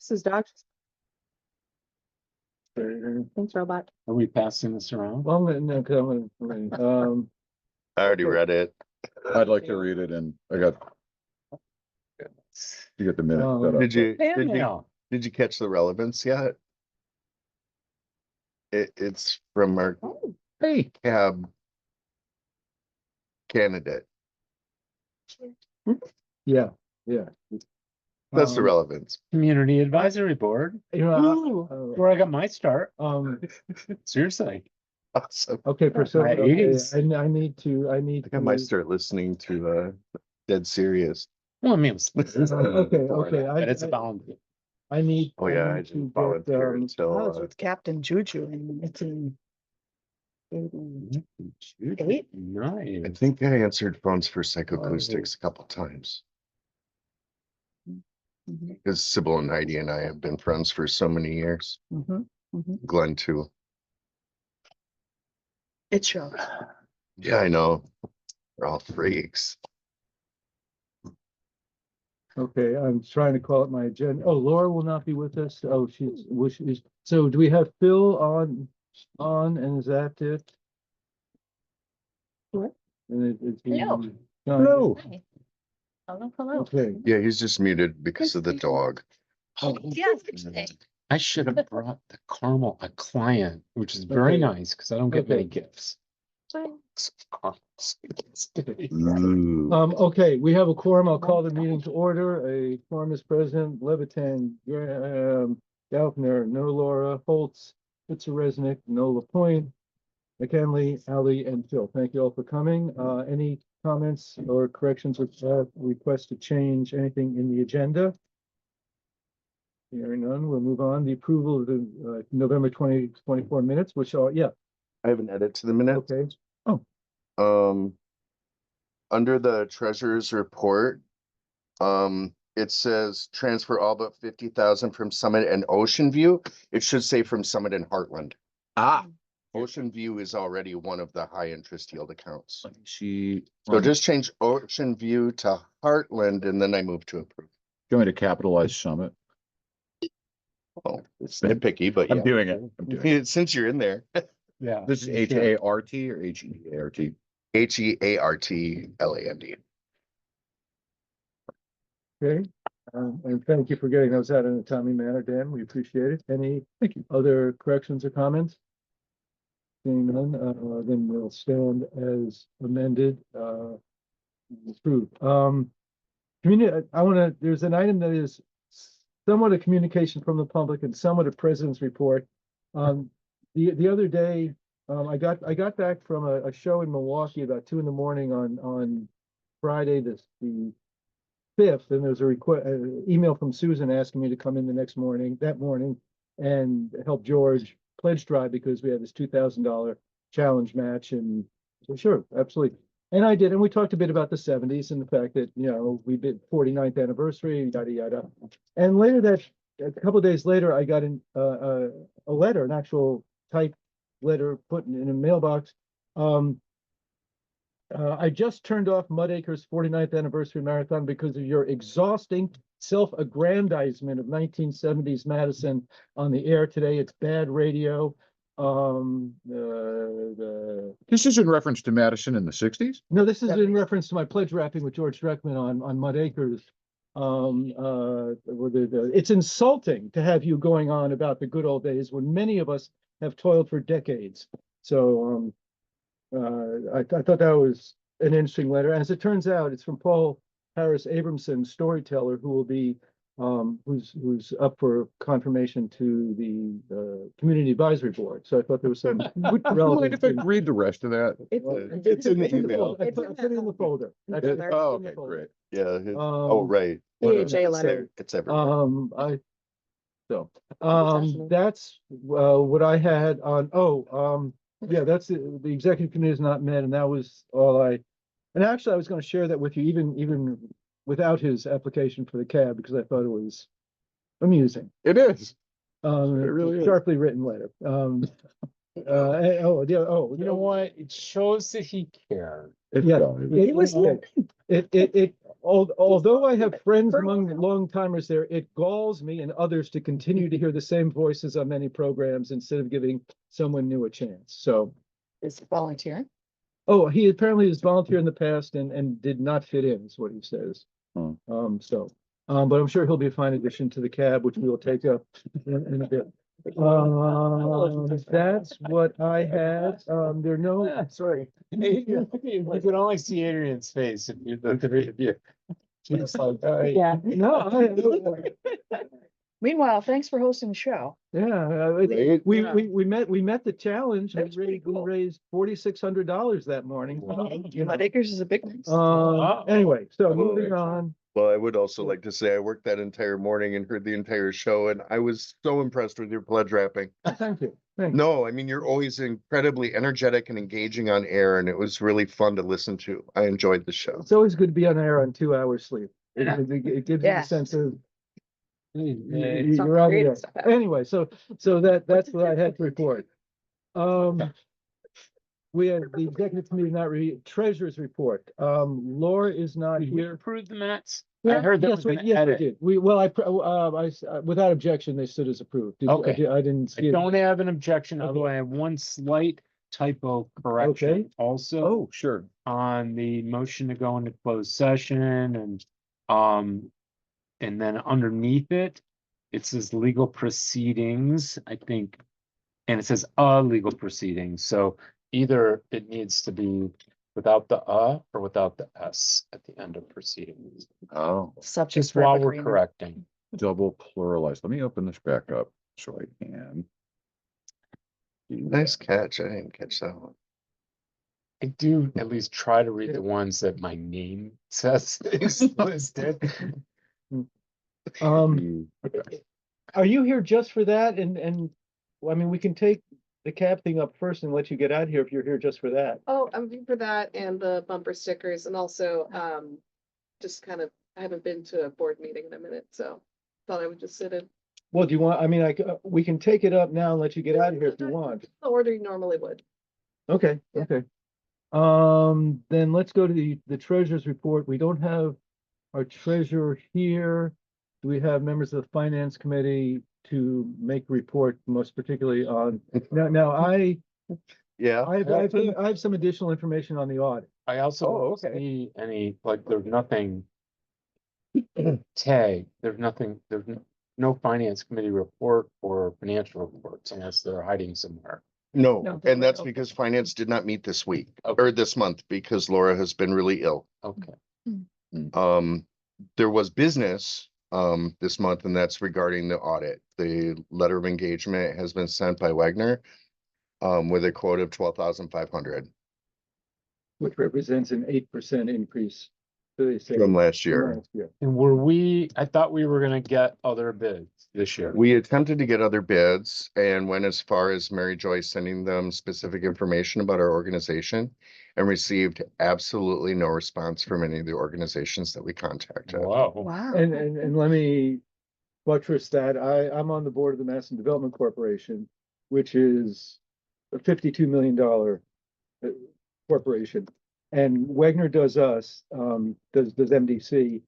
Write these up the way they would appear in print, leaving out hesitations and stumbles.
This is Doc. Thanks, robot. Are we passing this around? Well, no, 'cause I already read it. I'd like to read it, and I got you get the minute set up. Did you catch the relevance yet? It's from our Hey, cab candidate. yeah. That's the relevance. Community Advisory Board, You know, where I got my start. Seriously. Awesome. Okay, for so, My okay, 80s. I need to, I think I might start listening to Dead Serious. Well, I mean, it's Okay, but it's about. I need. Oh yeah, I need to didn't get, volunteer Oh, it's until with Captain Juju and it's in. Eight? I Nice. think I answered phones for psychoacoustics a couple times. Because Sybil and Heidi and I have been friends for so many years. Glenn too. It shows. Yeah, I know. We're all freaks. Okay, I'm trying to call up my agenda. Oh, Laura will not be with us. Oh, she's, so do we have Phil on, and is that it? What? And Hello. Hello. Hi. Hello. Okay. Yeah, he's just muted because of the dog. Yes. I should have brought the caramel, a client, which is very Okay. nice because I don't get many Okay. gifts. Ooh. Okay, we have a quorum. I'll call the meeting to order. A quorum is present. Levitan, Gaufner, no Laura, Holtz, Fitzgerald, no Lapointe, McKinley, Ali, and Phil. Thank you all for coming. Any comments or corrections or requests to change anything in the agenda? Hearing none, we'll move on. The approval of the November 2024 minutes, which are, yeah, I have an edit to the minute. okay. Under the treasurer's report, it says transfer all but 50,000 from Summit and Ocean View. It should say from Summit and Heartland. Ocean View is already one of the high interest yield accounts. So just change Ocean View to Heartland and then I move to approve. going to capitalize Summit. Oh, it's nitpicky, but I'm yeah. doing it. I'm doing it. Since you're in there. Yeah. This is H-A-R-T or H-E-A-R-T? Heartland. Okay, and thank you for getting those out in a timely manner, Dan. We appreciate it. Any other corrections or comments? Seeing none, then we'll stand as amended, approved. There's an item that is somewhat a communication from the public and somewhat a president's report. The other day, I got back from a show in Milwaukee about 2 a.m. on Friday, the 5th, and there's a email from Susan asking me to come in that morning and help George pledge drive because we have this $2,000 challenge match. And so, sure, absolutely. And I did, and we talked a bit about the 70s and the fact that, we did 49th anniversary, yada, yada. And a couple of days later, I got a letter, an actual typed letter put in a mailbox. I just turned off Mudacre's 49th anniversary marathon because of your exhausting self-aggrandizement of 1970s Madison on the air today. It's bad radio. This is in reference to Madison in the 60s? No, this is in reference to my pledge rapping with George Dreckman on Mudacres. It's insulting to have you going on about the good old days when many of us have toiled for decades. So I thought that was an interesting letter. As it turns out, it's from Paul Harris Abramson, storyteller, who will be who's up for confirmation to the Community Advisory Board. So I thought there was some good relevance. If I read the rest of that? It's in the email. I put it in the folder. Oh, okay, great. Yeah. Right. PHA letter. It's everywhere. That's what I had on. Yeah, that's the executive committee is not met, and that was all and actually I was going to share that with you even without his application for the cab because I thought it was amusing. It is. It really is. sharply written letter. You know what? It shows that he cared. Yeah, It was although I have friends among long timers there, it galls me and others to continue to hear the same voices on many programs instead of giving someone new a chance. So, Is volunteering. oh, he apparently has volunteered in the past and did not fit in, is what he says. Hmm. But I'm sure he'll be a fine addition to the cab, which we will take up in a bit. That's what I had. There are no, sorry. You can only see Adrian's face if you, the three of you. She's like, Yeah. No, Meanwhile, thanks for hosting the show. yeah, Right? we met the challenge. That's pretty We cool. raised $4,600 that morning. Mud Acres is a big one. Anyway, so moving on. Well, I would also like to say I worked that entire morning and heard the entire show, and I was so impressed with your pledge rapping. Thank you. Thank you. No, I mean, you're always incredibly energetic and engaging on air, and it was really fun to listen to. I enjoyed the show. It's always good to be on air on 2 hours sleep. It gives you Yeah. a sense of Some you're on creative the stuff air. happens. Anyway, so that's what I had to report. We had the executive committee not treasurer's report. Laura is not Did we here. approve the minutes? I Yeah, heard there yes, was we an yes, we edit. did. Without objection, they stood as approved. Okay. I didn't I see it. don't have an objection, Okay. although I have one slight typo correction Okay. also Oh, sure. on the motion to go into closed session and then underneath it, it says legal proceedings, I think, and it says legal proceedings. So either it needs to be without the or without the s at the end of proceedings. Oh, Subject Just for while we're agreement. correcting. double pluralized. Let me open this back up so I can. Nice catch. I didn't catch that one. I do at least try to read the ones that my name says is listed. Are you here just for that? Well, I mean, we can take the cab thing up first and let you get out of here if you're here just for that. Oh, I'm here for that and the bumper stickers and also, just kind of, I haven't been to a board meeting in a minute, so thought I would just sit in Well, do you want, I mean, we can take it up now and let you get out of here if you want. the order you normally would. Okay, Yeah. okay. Then let's go to the treasurer's report. We don't have our treasurer here. Do we have members of the finance committee to make a report, most particularly on, now Yeah. I have some additional information on the audit. I also Oh, don't okay. see any, like, there's nothing tag, there's no finance committee report or financial reports unless they're hiding somewhere. No, No, they and were that's open. because finance did not meet this week Okay. or this month because Laura has been really ill. Okay. There was business this month, and that's regarding the audit. The letter of engagement has been sent by Wagner with a quote of 12,500 Which represents an 8% increase. from last year. And I thought we were gonna get other bids this year. We attempted to get other bids and went as far as Mary Joyce sending them specific information about our organization and received absolutely no response from any of the organizations that we contacted. Whoa. Wow. And let me buttress that. I'm on the board of the Madison Development Corporation, which is a $52 million corporation. And Wagner does us, does MDC.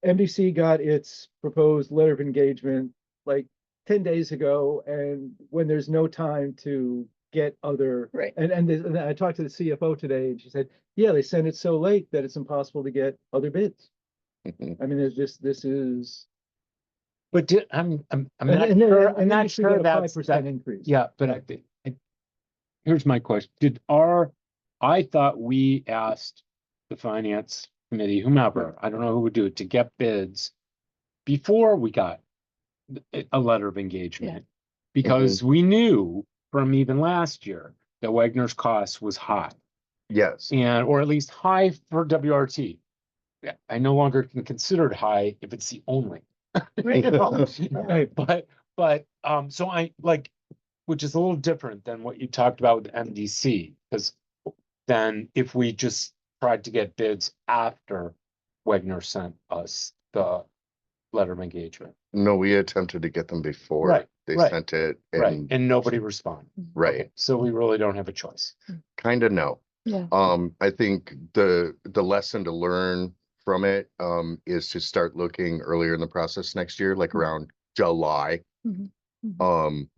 MDC got its proposed letter of engagement like 10 days ago, and when there's no time to get other. Right. And I talked to the CFO today, and she said, yeah, they sent it so late that it's impossible to get other bids. I mean, this is. But I'm and not then- sure, and I'm then not you should sure get a that's, 5% increase. yeah, but here's my question. I thought we asked the finance committee, whomever, I don't know who would do it, to get bids before we got a letter of engagement. Because we knew from even last year that Wagner's cost was high, Yes. or at least high for WRT. Yeah, I no longer can consider it high if it's the only. You know? Right. So I like, which is a little different than what you talked about with MDC, because then if we just tried to get bids after Wagner sent us the letter of engagement. No, we attempted to get them before. Right, They right, sent it Right, and, and nobody responded. right, Okay, so we really don't have a choice. kind of no. Yeah. I think the lesson to learn from it, is to start looking earlier in the process next year, like around July. Mhm. Mhm.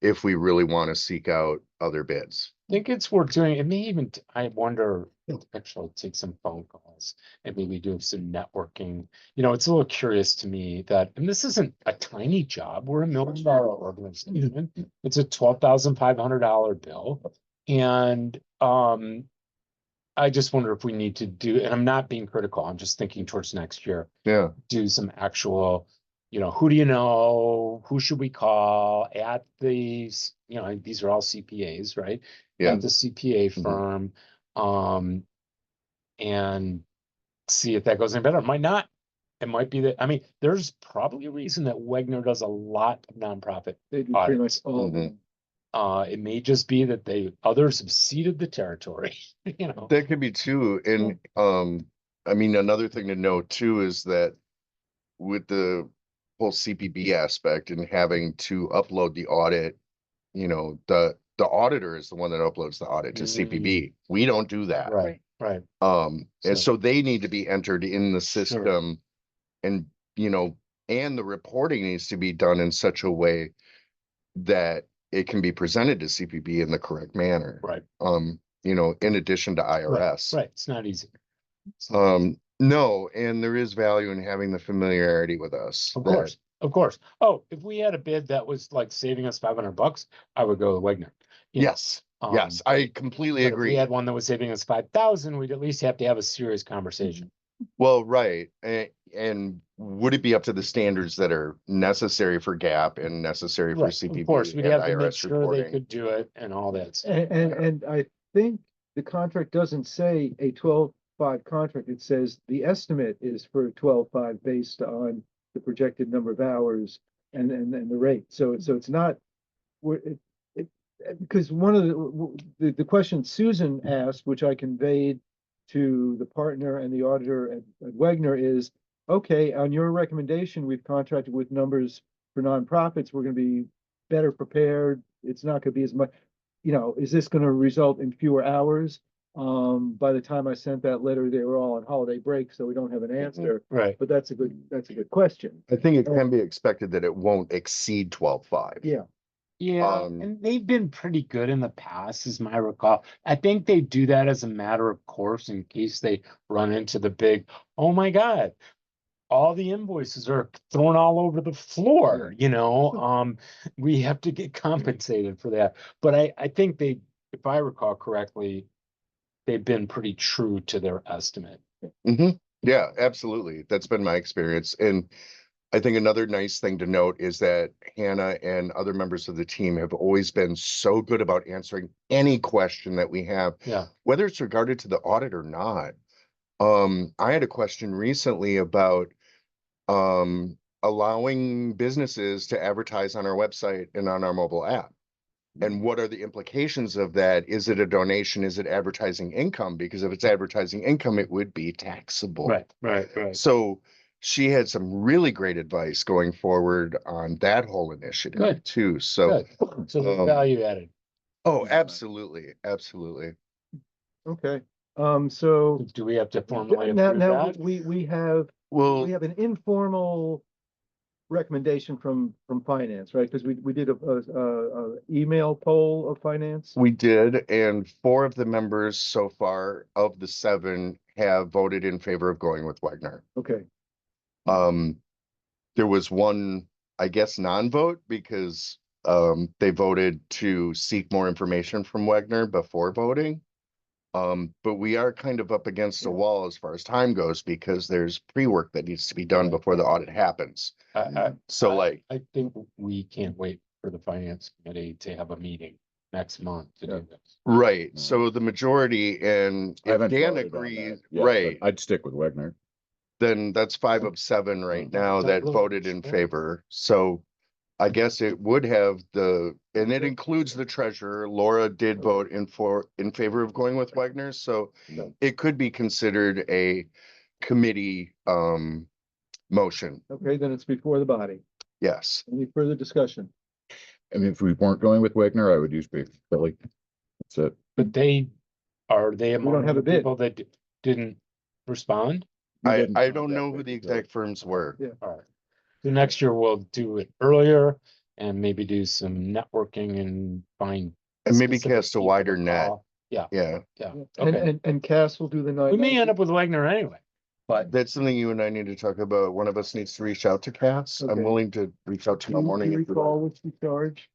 If we really want to seek out other bids. I think it's worth doing. It may even, I wonder, actually take some phone calls and maybe do some networking. You know, it's a little curious to me that, and this isn't a tiny job. We're $1 million organization. It's a $12,500 bill. And I just wonder if we need to do, and I'm not being critical, I'm just thinking towards next year, Yeah, do some actual, who do you know? Who should we call at these, these are all CPAs, right? yeah. At the CPA Mhm. firm, and see if that goes any better. It might not. It might be that, I mean, there's probably a reason that Wegner does a lot of nonprofit. They do pretty much Audits. all of Mhm. them. It may just be that others have ceded the territory, That could be too. And, I mean, another thing to note too is that with the whole CPB aspect and having to upload the audit, the auditor is the one that uploads the audit to CPB. We don't do that. Right, right. And So- so they need to be entered in the system and, and the reporting needs to be done in such a way that it can be presented to CPB in the correct manner. Right, In addition to IRS. right. It's not easy. No, and there is value in having the familiarity with us. Of course, of course. Oh, if we had a bid that was like saving us $500, I would go with Wegner. You know, Yes, yes, I completely but if we agree. had one that was saving us 5,000, we'd at least have to have a serious conversation. Well, right, and would it be up to the standards that are necessary for GAAP and necessary for Right, CPB of course, we'd and have to make IRS sure they reporting? could do it and all that stuff. And I think the contract doesn't say a 12/5 contract. It says the estimate is for 12/5 based on the projected number of hours and the rate. So it's not, because one of the question Susan asked, which I conveyed to the partner and the auditor at Wegner is, okay, on your recommendation, we've contracted with numbers for nonprofits. We're gonna be better prepared. It's not gonna be as much, is this gonna result in fewer hours? By the time I sent that letter, they were all on holiday break, so we don't have an answer, Right, but that's a good question. I think it can be expected that it won't exceed 12/5. Yeah. yeah, and they've been pretty good in the past, as my recall. I think they do that as a matter of course in case they run into the big, oh my God, all the invoices are thrown all over the floor, we have to get compensated for that. But I think if I recall correctly, they've been pretty true to their estimate. Yeah, absolutely. That's been my experience. And I think another nice thing to note is that Hannah and other members of the team have always been so good about answering any question that we have, Yeah, whether it's regarded to the audit or not. I had a question recently about allowing businesses to advertise on our website and on our mobile app. And what are the implications of that? Is it a donation? Is it advertising income? Because if it's advertising income, it would be taxable. right. So she had some really great advice going forward on that whole initiative Good. too. So, Good. So the um, value added. oh, absolutely, absolutely. Okay, so Do we have to formally now approve that? we have Well, an informal recommendation from finance, right? Because we did a email poll of finance. we did, and 4 of the members so far of the 7 have voted in favor of going with Wagner. Okay, There was one, I guess, non-vote because they voted to seek more information from Wagner before voting. But we are kind of up against a wall as far as time goes because there's pre-work that needs to be done before the audit happens. So like, I think we can't wait for the finance committee to have a meeting next month to do this. right, so the majority, and I if haven't Dan voted on agrees, that yet, right, but I'd stick with Wegner. then that's 5 of 7 right now Don't that really voted in sure. favor. So I guess it would have and it includes the treasurer. Laura did vote in favor of going with Wagner, so it could be considered a committee motion. Okay, then it's before the body. Yes. Any further discussion? And if we weren't going with Wagner, I would use Billy. That's it. But are they don't among have the a bid. people that didn't respond? We I didn't don't contact know who Wagner, the so- exact firms were. Yeah. All right. So next year we'll do it earlier and maybe do some networking and find. And maybe specific cast a people wider to net. call. Yeah, Yeah, yeah. And, Okay. and Cass will do the night. We may end up with Wagner anyway, but that's something you and I need to talk about. One of us needs to reach out to Cass. Okay. I'm willing to reach out tomorrow Do morning. you if you recall like. what you charge?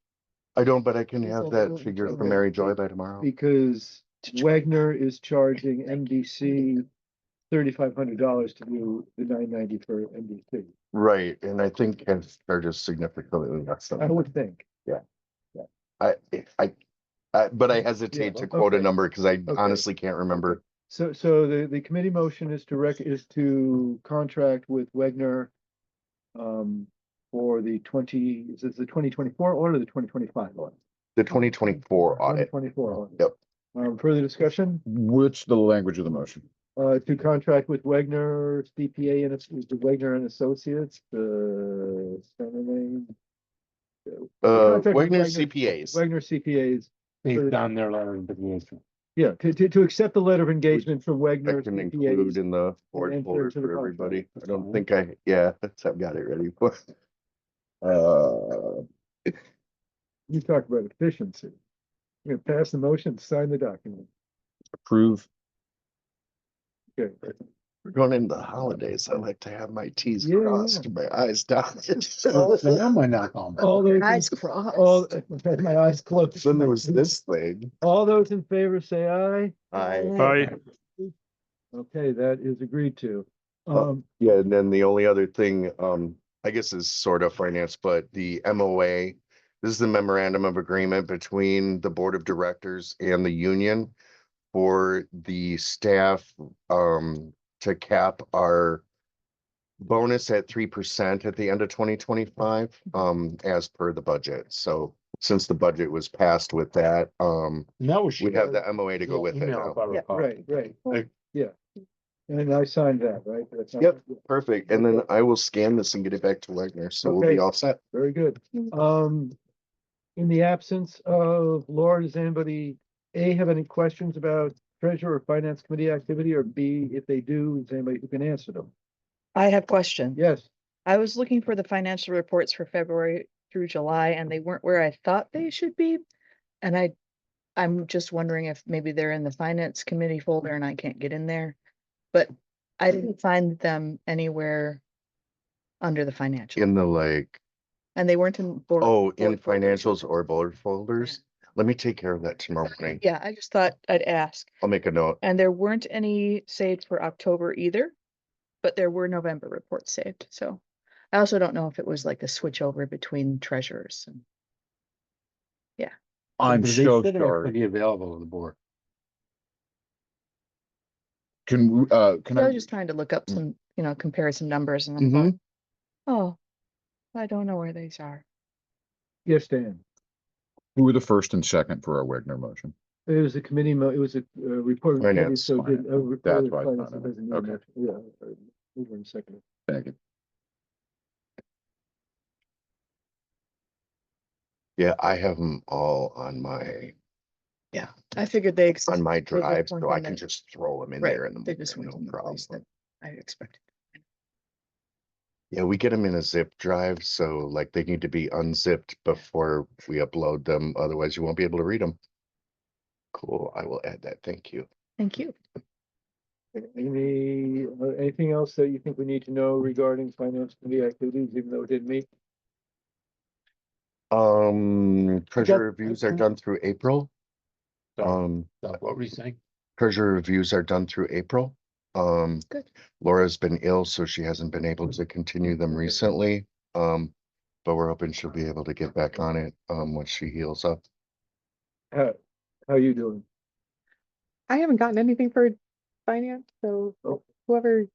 I don't, but I can Yes, have I'll that do it. figure Okay. from Mary Joy by tomorrow. Because Wagner is charging MDC $3,500 to do the 990 for MDC. Right, and I think Cass charges significantly less than I that. would think. But I hesitate Yeah, to quote a okay. number because I Okay. honestly can't remember. So the committee motion is to contract with Wagner for the is this the 2024 audit or the 2025 audit? The 2024 audit. 2024 audit. Yep. Further discussion, What's the language of the motion? to contract with Wagner CPA and it's the Wagner and Associates, the center name. Contract with Wagner CPAs. Wagner CPAs, based on their letter of affiliation. yeah, to accept the letter of engagement from Wagner I can include CPAs. in the board enter folder into the for everybody. contract. I don't think I've got it ready. You talk about efficiency. You're gonna pass the motion, sign the document. Approve. Okay. We're going into the holidays. I like to have my T's Yeah, crossed, and my I's dotted. Sam went out home. All those, Eyes in- crossed. all, my eyes closed. Then there was this thing. All those in favor say aye. I, Okay, that is agreed to. yeah, and then the only other thing, I guess is sort of finance, but the MOA. This is the memorandum of agreement between the board of directors and the union for the staff, to cap our bonus at 3% at the end of 2025, as per the budget. So since the budget was passed with that, And that was. we have the MOA to go with it Email, if now. I Yeah, recall. right, Like- yeah. And I signed that, right? That's not- Yep. Perfect. And then I will scan this and get it back to Wagner. So we'll Okay. be all set. Very good. In the absence of Laura, does anybody, A, have any questions about treasurer or finance committee activity, or B, if they do, is anybody who can answer them? I have questions. Yes, I was looking for the financial reports for February through July and they weren't where I thought they should be. And I'm just wondering if maybe they're in the finance committee folder and I can't get in there. But I didn't find them anywhere under the financial In the like, and they weren't in. board- oh, in board folders. financials or board folders. Let me take care of that tomorrow morning. Yeah, I just thought I'd ask. I'll make a note. And there weren't any saved for October either, but there were November reports saved. So I also don't know if it was like a switch over between treasurers and. I'm They so should have sorry. Be available to the board. Can we, can So I I, was just trying to look up some, compare some numbers and I Mhm. thought, oh, I don't know where these are. yes, Dan. who were the first and second for our Wagner motion? It was a committee, it was a report. of the committee, Finance. so did- report That's of why I finance found it. doesn't need Okay. much. Yeah. Over in a second. Thank you. Yeah, I have them all on I figured they existed. my just drive, weren't so I in can the- just throw them in Right, there in the they just morning, weren't in no the place problem. that I expected. Yeah, we get them in a zip drive, so like they need to be unzipped before we upload them, otherwise you won't be able to read them. Cool, I will add that, thank you. Thank you. Anything else that you think we need to know regarding finance committee activities, even though it didn't meet? Treasurer reviews are done through April. So what were you saying? Treasurer reviews are done through April. Good. Laura's been ill, so she hasn't been able to continue them recently. But we're hoping she'll be able to get back on it, once she heals up. How you doing? I haven't gotten anything for finance, so Oh. whoever,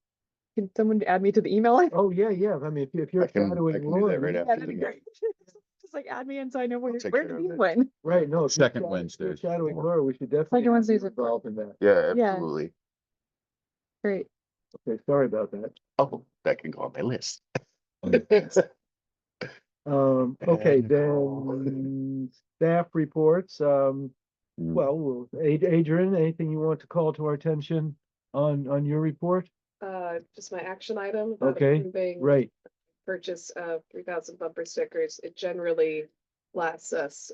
can someone add me to the email? Oh, yeah, I mean, if you're I can shadowing do that Laura, right Yeah, after that'd the be meeting. great. Just like add me in so I know where take where care to of be it. when. right, no. if you're Second shadowing- if you're Wednesdays. Shadowing Laura, we should definitely. Wednesdays be are- involved in that. Yeah, Yeah. absolutely. Great. Okay, sorry about that. Oh, that can go on my list. Okay, And- then staff reports, well, Adrian, anything you want to call to our attention on your report? Just my action item. about Okay, approving right, Purchase of 3,000 bumper stickers. It generally lasts us,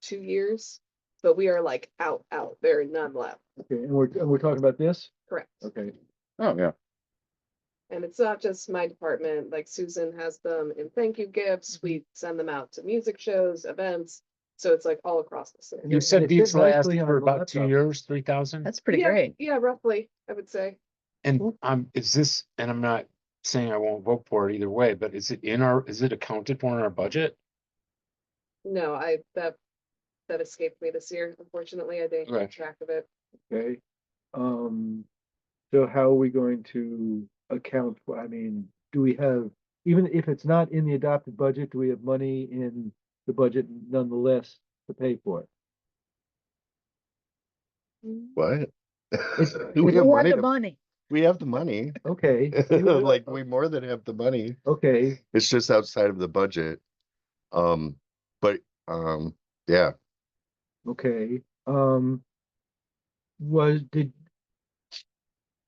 2 years, but we are like out. There are none left. okay, and we're talking about this? Correct. Okay, Oh, yeah. And it's not just my department, like Susan has them in thank you gifts. We send them out to music shows, events. So it's like all across the city. You and said they these fit last nicely on for the about 2 laptop. years, 3,000? That's pretty Yeah, great. Yeah, roughly, I would say. And is this, and I'm not saying I won't vote for it either way, but is it accounted for in our budget? No, that escaped me this year. Unfortunately, I didn't Right. keep track of it. okay. So how are we going to account for, I mean, do we have, even if it's not in the adopted budget, do we have money in the budget nonetheless to pay for it? What? It's- We have money, money. we have the money, Okay. like we more than have the money. Okay, It's just outside of the budget. But, yeah, okay,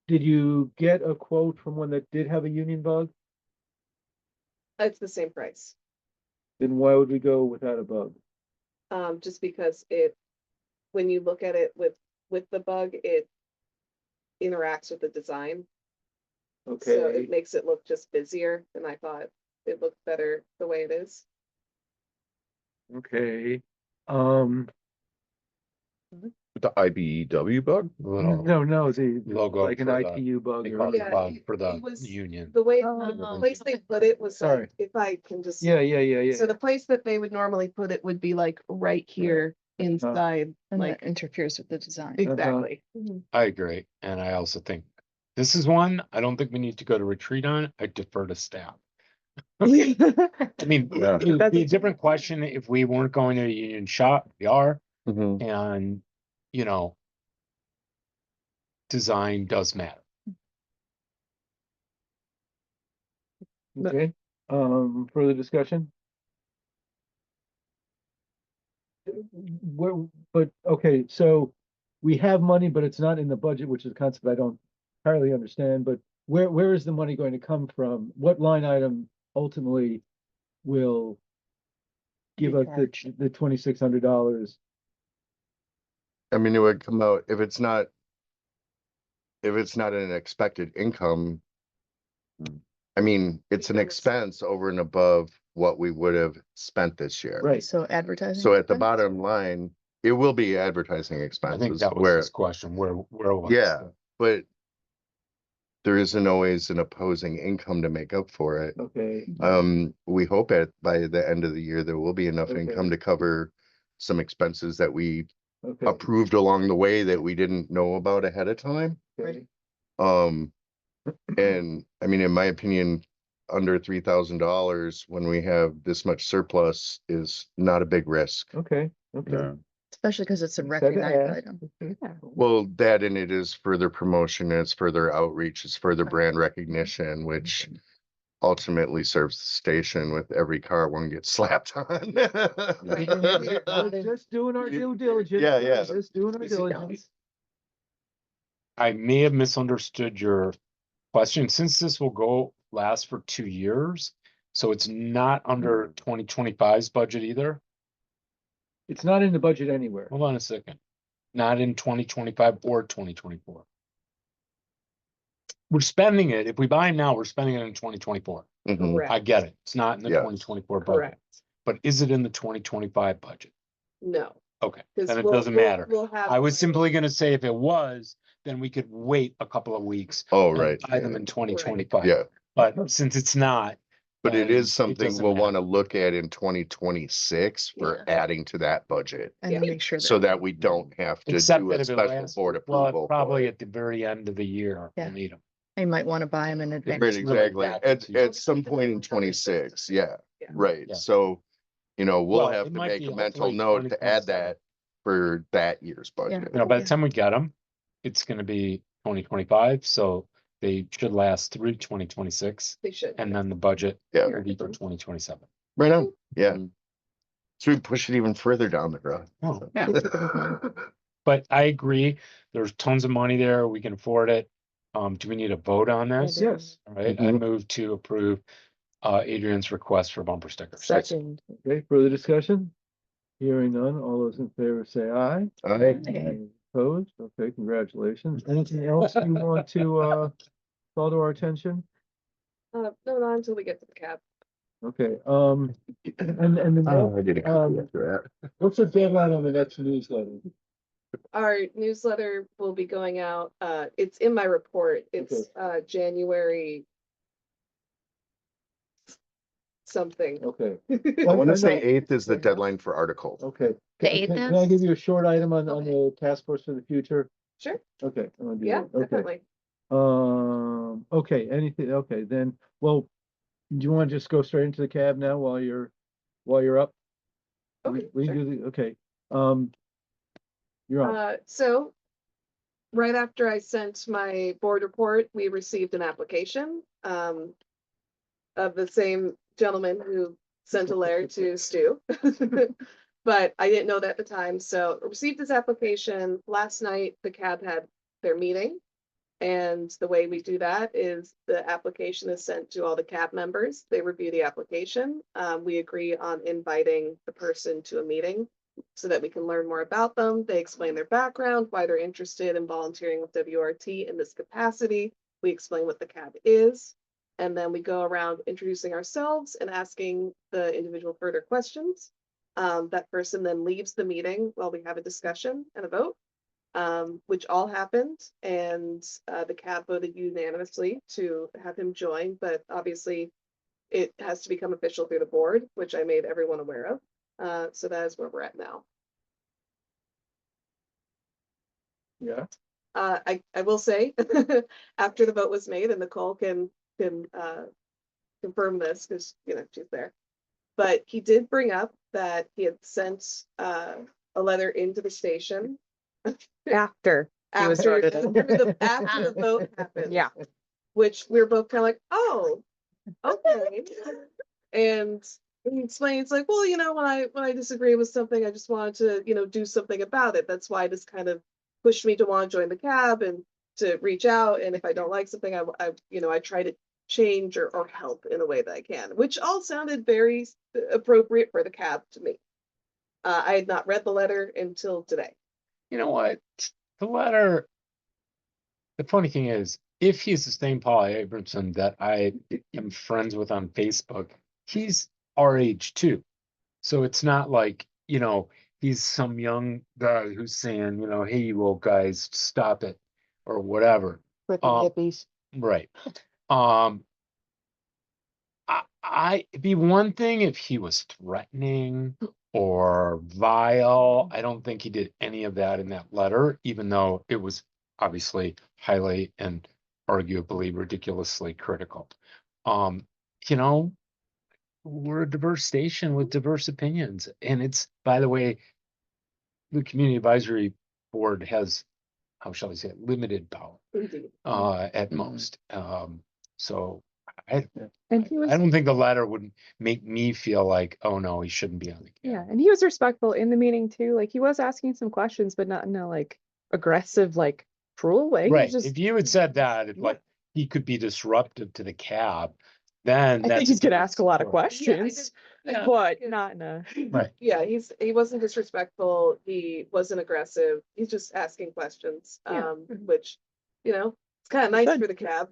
did you get a quote from one that did have a union bug? It's the same price. Then why would we go without a bug? Just because when you look at it with the bug, it interacts with the design. So Okay, it makes it look just busier, and I thought it looked better the way it is. okay, The IBEW bug? Little no, the, logo like an for the- ITU bug they or, call it Yeah, bug it- for the it was- union. The way, Oh. the place they put it was Sorry. like, if I can just. yeah. So the place that they would normally put it would be like right here inside, And like, that interferes with the design. exactly. I agree, and I also think this is one, I don't think we need to go to retreat on, I defer to staff. I mean, Yeah. it would be a different question if we weren't going to a union shop, we are, mhm. and, you know. Design does matter. okay, further discussion? But, okay, so we have money, but it's not in the budget, which is a concept I don't entirely understand, but where is the money going to come from? What line item ultimately will give us the $2,600? I mean, it would come out, if it's not an expected income. I mean, it's an expense over and above what we would have spent this year. Right, So advertising. So at the expense? bottom line, it will be advertising I expenses think that was where, his question, where was yeah, but there isn't always an opposing income to make up for it. okay, We hope by the end of the year, there will be enough Okay. income to cover some expenses that we okay, approved along the way that we didn't know about ahead of time. okay, And I mean, in my opinion, under $3,000 when we have this much surplus is not a big risk. okay. Yeah. Especially because it's a Said to recognized ask. item. Well, that and it is further promotion, it's further outreach, it's further brand recognition, which ultimately serves the station with every car one gets slapped on. Just doing our due diligence. Yeah. Just doing our diligence. I may have misunderstood your question, since this will last for 2 years, so it's not under 2025's budget either. It's not in the budget anywhere. Hold on a second, not in 2025 or 2024. We're spending it, if we buy them now, we're spending it in 2024. Mhm. Correct. I get it, it's not in the Yeah. 2024 budget, Correct. but is it in the 2025 budget? No. Okay, 'Cause then it we'll- doesn't we'll- matter. we'll have I was like- simply gonna say if it was, then we could wait a couple of weeks. Oh, and right. Buy them in 2025. Yeah, But since it's not. but it then is something doesn't we'll matter. want to look at in 2026 for Yeah. adding to that budget. And Yeah. make sure. So that we don't have to Except do that a if it special lasts, board well, approval. probably for it. at the very end of the year, Yeah. we'll need them. You might want to buy them in Right, advance. really exactly. that At confusing. some point in 26, yeah, Yeah. right. Yeah. So, we'll Well, have it to might make be a mental hopefully note to add 2027. that for that year's budget. You know, by the Yeah. time we get them, it's gonna be 2025, so they should last through 2026, They should. and then the budget Yeah. will be for 2027. Right on, yeah. Mm. So we push it even further down the road. Oh, yeah. But I agree, there's tons of money there, we can afford it. Do we need a vote on this? Yes. All right, I move to approve Adrian's request for bumper stickers. Second. Okay, further discussion? Hearing none, all those in favor say aye. Aye. Any Opposed? Okay, congratulations. Anything else you want to call to our attention? No, not until we get to the cab. Okay, and the Oh, I did a copy um, after what's the deadline on the next newsletter? Our newsletter will be going out, it's in my report, it's, January something. Okay, I want to say know. 8th is the deadline for articles. okay. The Can 8th can I is? give you a short item on Okay. the task force for the future? Sure, Okay. I'm gonna do yeah, that. Okay. definitely. Okay, anything, okay, then, well, do you want to just go straight into the cab now while you're up? Okay, We sure. do the, okay, you're on. So right after I sent my board report, we received an application of the same gentleman who sent a letter to Stu. But I didn't know that at the time, so I received this application last night. The cab had their meeting. And the way we do that is the application is sent to all the cab members. They review the application. We agree on inviting the person to a meeting so that we can learn more about them. They explain their background, why they're interested in volunteering with WRT in this capacity. We explain what the cab is. And then we go around introducing ourselves and asking the individual further questions. That person then leaves the meeting while we have a discussion and a vote. Which all happened, and the cab voted unanimously to have him join, but obviously it has to become official through the board, which I made everyone aware of. So that is where we're at now. Yeah, I will say, after the vote was made, and Nicole can confirm this because she's there, but he did bring up that he had sent a letter into the station After. He was after voted in. after the vote happened. Yeah. Which we were both kind of like, oh, okay. And he explains like, well, when I disagree with something, I just wanted to, do something about it. That's why this kind of pushed me to want to join the cab and to reach out. And if I don't like something, I try to change or help in a way that I can, which all sounded very appropriate for the cab to me. I had not read the letter until today. You know what? The letter, the funny thing is, if he's the same Paul Abramson that I am friends with on Facebook, he's our age too. So it's not like, he's some young guy who's saying, hey, you old guys, stop it or whatever. Frickin' Um, hippies. Right. It'd be one thing if he was threatening or vile. I don't think he did any of that in that letter, even though it was obviously highly and arguably ridiculously critical. We're a diverse station with diverse opinions. And it's, by the way, the Community Advisory Board has, how shall I say it, limited power Indeed. at most. So I And he was, don't think the letter would make me feel like, oh no, he shouldn't be on the cab. yeah, and he was respectful in the meeting too. Like he was asking some questions, but not in a like aggressive, like cruel way. He was Right. just, If you had said that, if, Yeah. like he could be disruptive to the cab, then I that's think he's gonna different ask a lot of story. questions, Yeah. but not in a. Right. Yeah, he wasn't disrespectful. He wasn't aggressive. He's just asking questions. Yeah. Which, it's kind of nice Good. for the cab.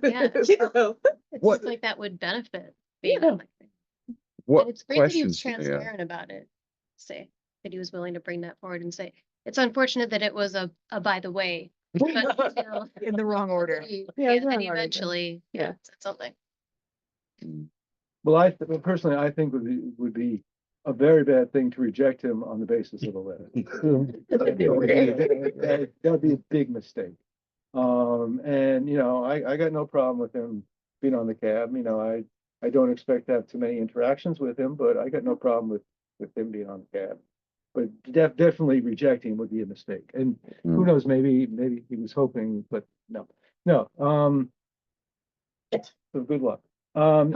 Yeah. So, It What- seems like that would benefit being Yeah. on the thing. What And it's great that he was questions? Yeah. transparent about it. Say that he was willing to bring that forward and say, it's unfortunate that it was a by the way. But, In the wrong order. Yeah, and wrong then he order, but- eventually, yeah. said something. well, personally, I think would be a very bad thing to reject him on the basis of a letter. That'd be a big mistake. And I got no problem with him being on the cab. I don't expect to have too many interactions with him, but I got no problem with him being on the cab. But definitely rejecting would be a mistake. And who knows, maybe he was hoping, but no. No, so good luck. Any, I'm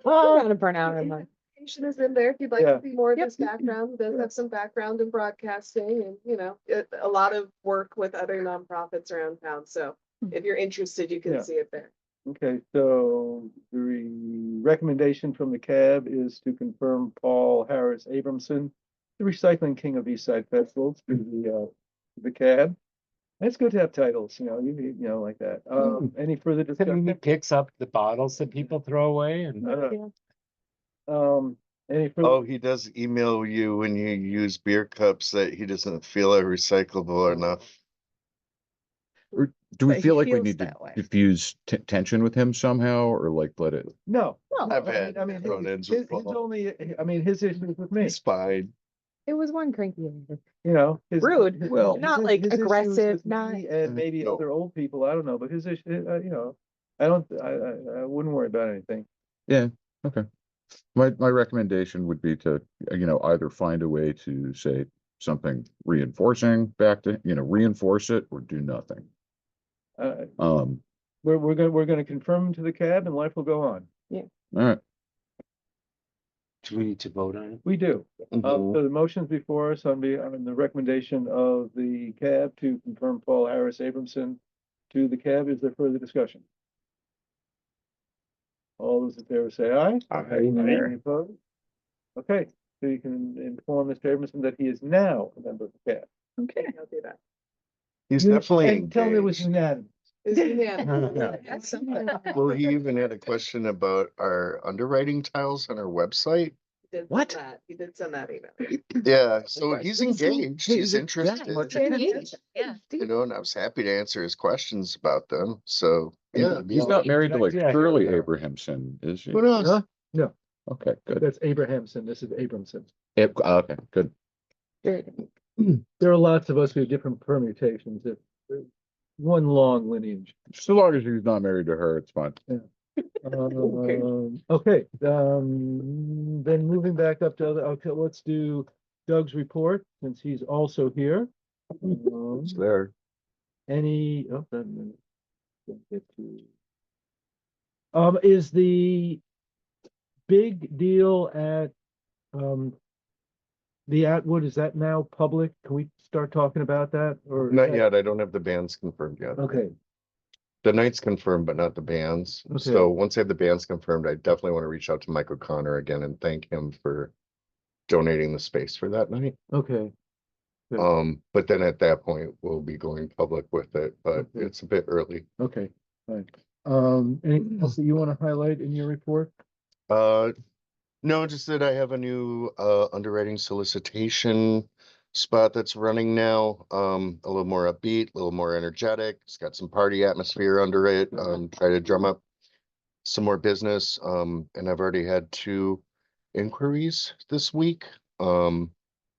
gonna burn out in like. Information is in there if you'd like Yeah. to see more of Yep. his background. He does have some background in broadcasting and, you know, a lot of work with other nonprofits around town. So if you're interested, you Yeah. can see it there. okay, so the recommendation from the cab is to confirm Paul Harris Abramson, the recycling king of East Side Festivals, to the cab. It's good to have titles, you know, like that. Any further Then discussion? he picks up the bottles that people throw away and. Any further? Oh, he does email you when you use beer cups that he doesn't feel are recyclable enough. Or do we But he feel like we feels need to that way. diffuse tension with him somehow, or like let it? No. I've I had mean, run-ins his with Paul. only, I mean, his issue with me, It's fine. It was one cranky. lady. you know. Rude. Well, Not his- like his issues aggressive, with not. me And maybe No. other old people, I don't know, but his issue, you know, I wouldn't worry about anything. Yeah, okay. My recommendation would be to, either find a way to say something reinforcing back to, reinforce it or do nothing. Uh, we're gonna confirm to the cab and life will go on. All right, Do we need to vote on it? We do. Mhm. So the motion's before us on the recommendation of the cab to confirm Paul Harris Abramson to the cab. Is there further discussion? All those in favor say aye. Any opposed? Okay, so you can inform Mr. Abramson that he is now a member of the cab. Okay. I'll do that. He's You- definitely and tell him it was engaged. unanimous. It's unanimous. Well, he even had a question about our underwriting tiles on our website. He did What? send that. He did send that email. Yeah, so he's engaged, he's that interested, much Yeah. you know, and I was happy to answer his questions about them, so, yeah. He's not married to like Yeah, Shirley yeah. Abrahamson, is he? Who knows? Huh? No, Okay, good. that's Abrahamson. This is Abramson. Okay, good. Very good. There are lots of us who have different permutations. One long lineage. So long as he's not married to her, it's fine. Okay, then moving back up to okay, let's do Doug's report since he's also here. It's there. Any, oh, then, get to. Is the big deal at, the Atwood, is that now public? Can we start talking about that or? is Not that- yet, I don't have the bands confirmed yet. Okay, The night's confirmed, but not the bands. Okay. So once I have the bands confirmed, I definitely want to reach out to Mike O'Connor again and thank him for donating the space for that night. okay, Good. But then at that point, we'll be going public with it, but Okay. it's a bit early. okay, fine. Anything else that you want to highlight in your report? No, just that I have a new underwriting solicitation spot that's running now. A little more upbeat, a little more energetic. It's got some party atmosphere under it. Try to drum up some more business. And I've already had 2 inquiries this week. And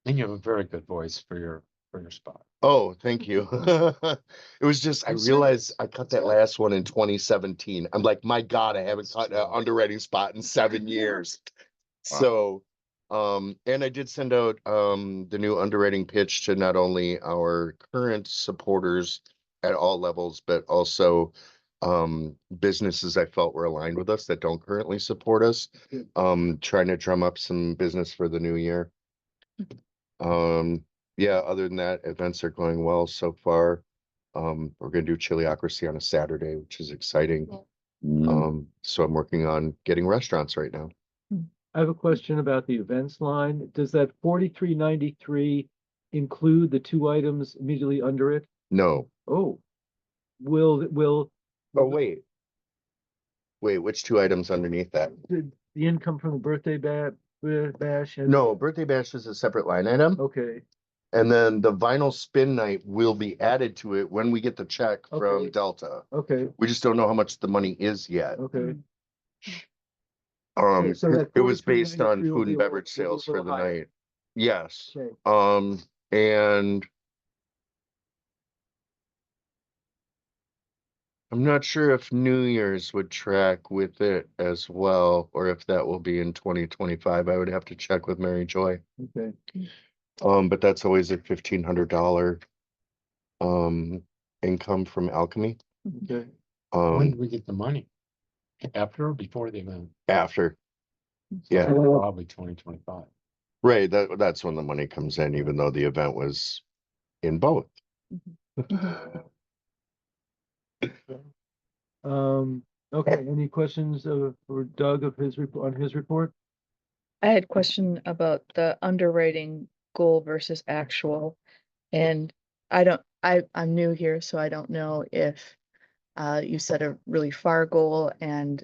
you have a very good voice for your spot. Oh, thank you. It was just, I realized I cut that last one in 2017. I'm like, my God, I haven't cut an underwriting spot in 7 years. So, and I did send out the new underwriting pitch to not only our current supporters at all levels, but also businesses I felt were aligned with us that don't currently support us. Trying to drum up some business for the new year. Yeah, other than that, events are going well so far. We're gonna do Chiliocracy on a Saturday, which is exciting. So I'm working on getting restaurants right now. I have a question about the events line. Does that 4393 include the 2 items immediately under it? No, Oh, will oh, wait. Wait, which 2 items underneath that? the income from the birthday bash? and- No, birthday bash is a separate line item. Okay, And then the vinyl spin night will be added to it when we get the check Okay. from Delta. okay, We just don't know how much the money is yet. okay. So that It was based on 4393 will food be and a beverage little- sales for little the higher. night. Yes, Okay, and I'm not sure if New Year's would track with it as well, or if that will be in 2025. I would have to check with Mary Joy. okay. But that's always a $1,500 income from Alchemy. Okay. When do Um, we get the money? After or before the event? after, yeah, Probably 2025. right, that's when the money comes in, even though the event was in both. Okay, any questions for Doug of his report, on his report? I had a question about the underwriting goal versus actual. And I'm new here, so I don't know if you set a really far goal and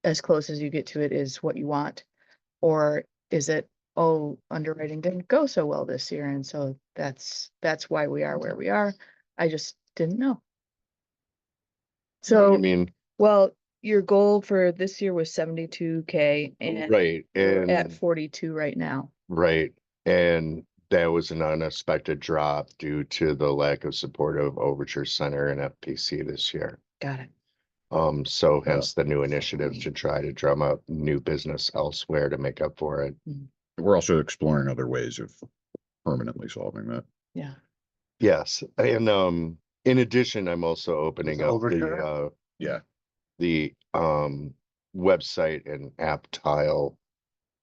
as close as you get to it is what you want. Or is it, oh, underwriting didn't go so well this year, and so that's why we are where we are. I just didn't know. I So, mean, well, your goal for this year was 72K and right, we're at and 42 right now. right, and that was an unexpected drop due to the lack of support of Overture Center and FPC this year. Got it. So hence the new initiative to try to drum up new business elsewhere to make up for it. We're also exploring other ways of permanently solving that. Yeah. Yes, and in addition, I'm also opening up Overture? Yeah. the website and app tile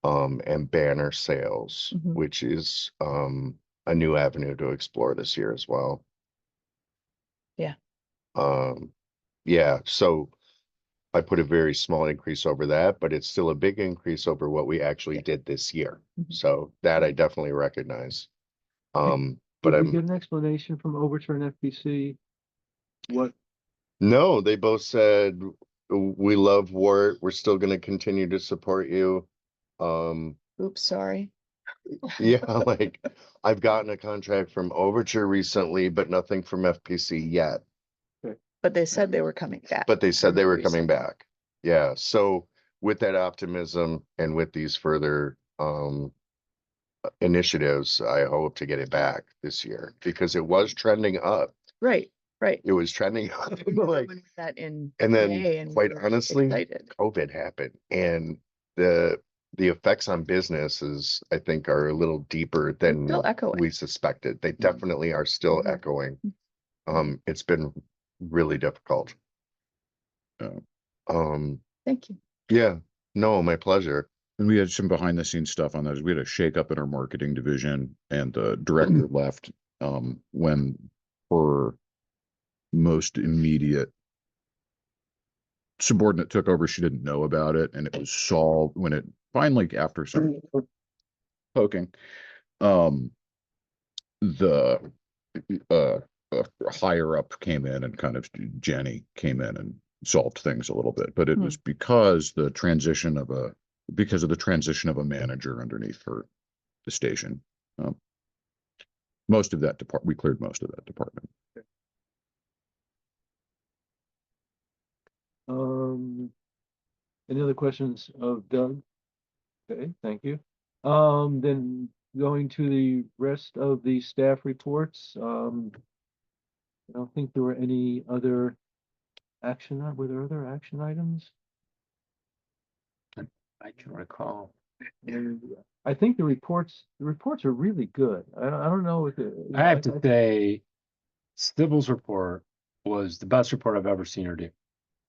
and banner sales, Mhm. which is a new avenue to explore this year as well. Yeah. Yeah, so I put a very small increase over that, but it's still a big increase over what we actually Yeah. did this year. Mhm. So that I definitely recognize. But Did we get an explanation from Overture and FBC? What, no, they both said, we love WORT. We're still going to continue to support you. Oops, sorry. Yeah, like I've gotten a contract from Overture recently, but nothing from FPC yet. But they said they were coming back. But they said they were coming Recently. back. Yeah, so with that optimism and with these further initiatives, I hope to get it back this year because it was trending up. Right, right. It was trending up. Remember Like, when we met in and then May and we quite were honestly, excited. COVID happened and the effects on businesses, I think, are a little deeper than Still echoing. we suspected. They definitely are still Mhm. echoing. It's been really difficult. Thank you. Yeah, no, my pleasure. And we had some behind the scenes stuff on those. We had a shakeup in our marketing division and the director left when her most immediate subordinate took over. She didn't know about it, and it was solved when it finally, after some poking, the higher up came in and kind of Jenny came in and solved things a little bit, but it was because the transition of a manager underneath her, the station. Most of that we cleared most of that department. any other questions of Doug? Okay, thank you. Then going to the rest of the staff reports, I don't think there were any other were there other action items? I can recall. I think the reports are really good. I don't know if I have to say, Stibble's report was the best report I've ever seen her do.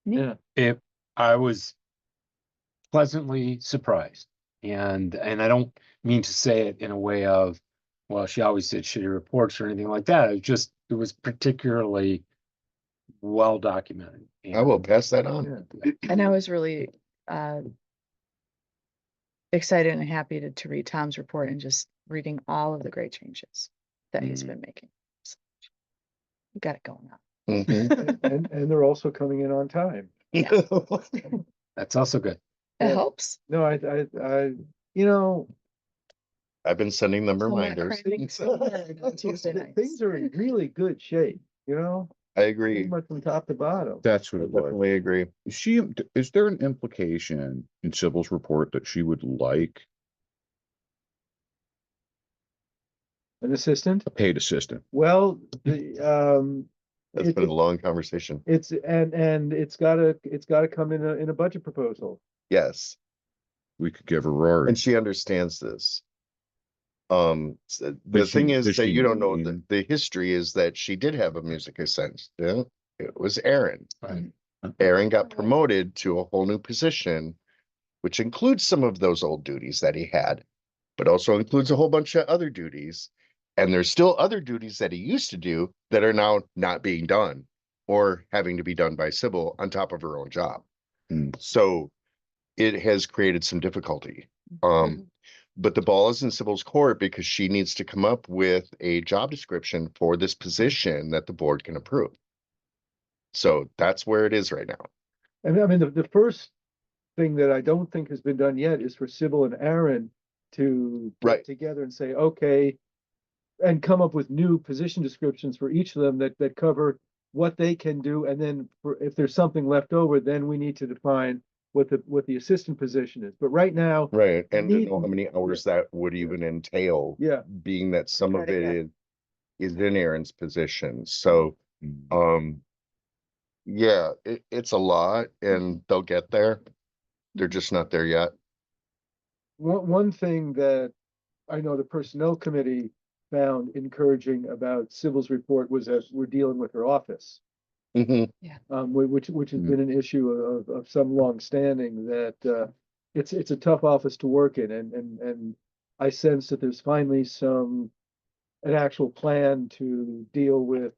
yeah. I was pleasantly surprised. And I don't mean to say it in a way of, well, she always did shitty reports or anything like that. It was particularly well documented. I will pass that on. And I was really excited and happy to read Tom's report and just reading all of the great changes that he's been making. So, we got it going on. Mhm. And they're also coming in on time. That's also good. It Yeah. helps. No, you know, I've been sending them So I'm not reminders. cramming so hard on Tuesday nights. things are in really good shape, you know, I pretty agree. much from top to bottom. That's what I it was. definitely agree. Is there an implication in Sybil's report that she would like An assistant? a paid assistant? Well, That's been a long conversation. it's gotta come in a budget proposal. Yes, We could give her Rory. and she understands this. The Does thing she- is does that she you don't know, mean- the history is that she did have a music assistant. It was Aaron. Right. Aaron got promoted to a whole new position, which includes some of those old duties that he had, but also includes a whole bunch of other duties. And there's still other duties that he used to do that are now not being done or having to be done by Sybil on top of her own job. Mm. So it has created some difficulty. But the ball is in Sybil's court because she needs to come up with a job description for this position that the board can approve. So that's where it is right now. And I mean, the first thing that I don't think has been done yet is for Sybil and Aaron to get Right. together and say, okay, and come up with new position descriptions for each of them that cover what they can do. And then if there's something left over, then we need to define what the assistant position is. But right now, Right. And to Need- know how many hours that would even entail, yeah, being that some of Got it, it is in Aaron's position. So, Mm. yeah, it's a lot and they'll get there. They're just not there yet. one thing that I know the personnel committee found encouraging about Sybil's report was that we're dealing with her office. Mhm. Which has been an issue of some long standing that it's a tough office to work in, and I sense that there's finally an actual plan to deal with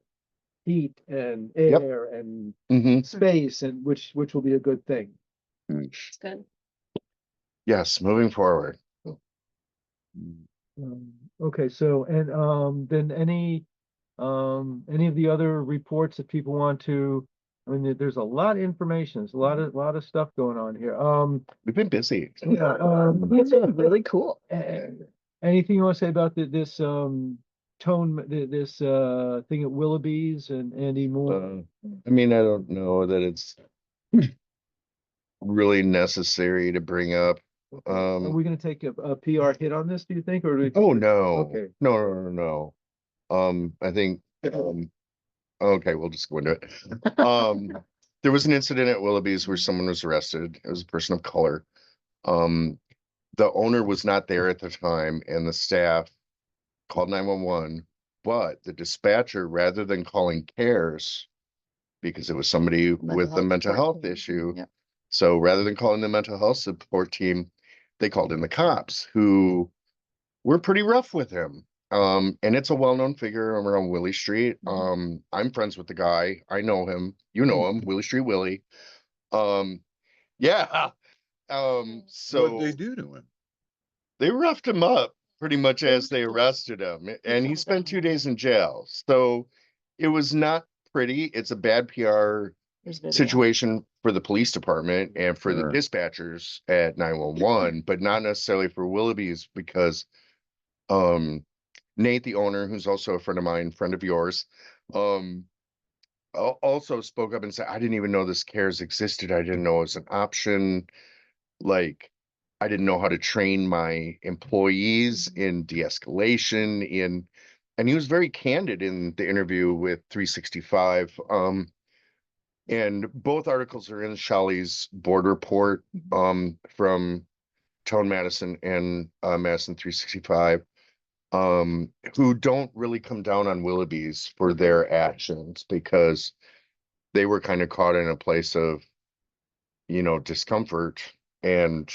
heat and Yep. air and Mhm. space, and which will be a good thing. It's good. Yes, moving forward. Okay, so and then any of the other reports that people want to, I mean, there's a lot of information, there's a lot of stuff going on here. We've been busy. Yeah, It's been really cool. anything you want to say about this this thing at Willoughby's and Andy Moore? I mean, I don't know that it's really necessary to bring up. Are we gonna take a PR hit on this, do you think, or? Oh, no. Okay. No. I think, okay, we'll just go into it. There was an incident at Willoughby's where someone was arrested. It was a person of color. The owner was not there at the time and the staff called 911, but the dispatcher, rather than calling CARES, because it was somebody with a mental health issue. Yep. So rather than calling the mental health support team, they called in the cops who were pretty rough with him. And it's a well-known figure around Willie Street. I'm friends with the guy. I know him. You know him, Willie Street Willie. Yeah. So What'd they do to him? they roughed him up pretty much as they arrested him, and he spent 2 days in jail. So it was not pretty. It's a bad PR There's video. situation for the police department and for the Sure. dispatchers at 911, but not necessarily for Willoughby's because Nate, the owner, who's also a friend of mine, friend of yours, also spoke up and said, I didn't even know this CARES existed. I didn't know it was an option. Like, I didn't know how to train my employees in de-escalation, and he was very candid in the interview with 365. And both articles are in Shelley's board report from Tone Madison and Madison 365, who don't really come down on Willoughby's for their actions because they were kind of caught in a place of, discomfort and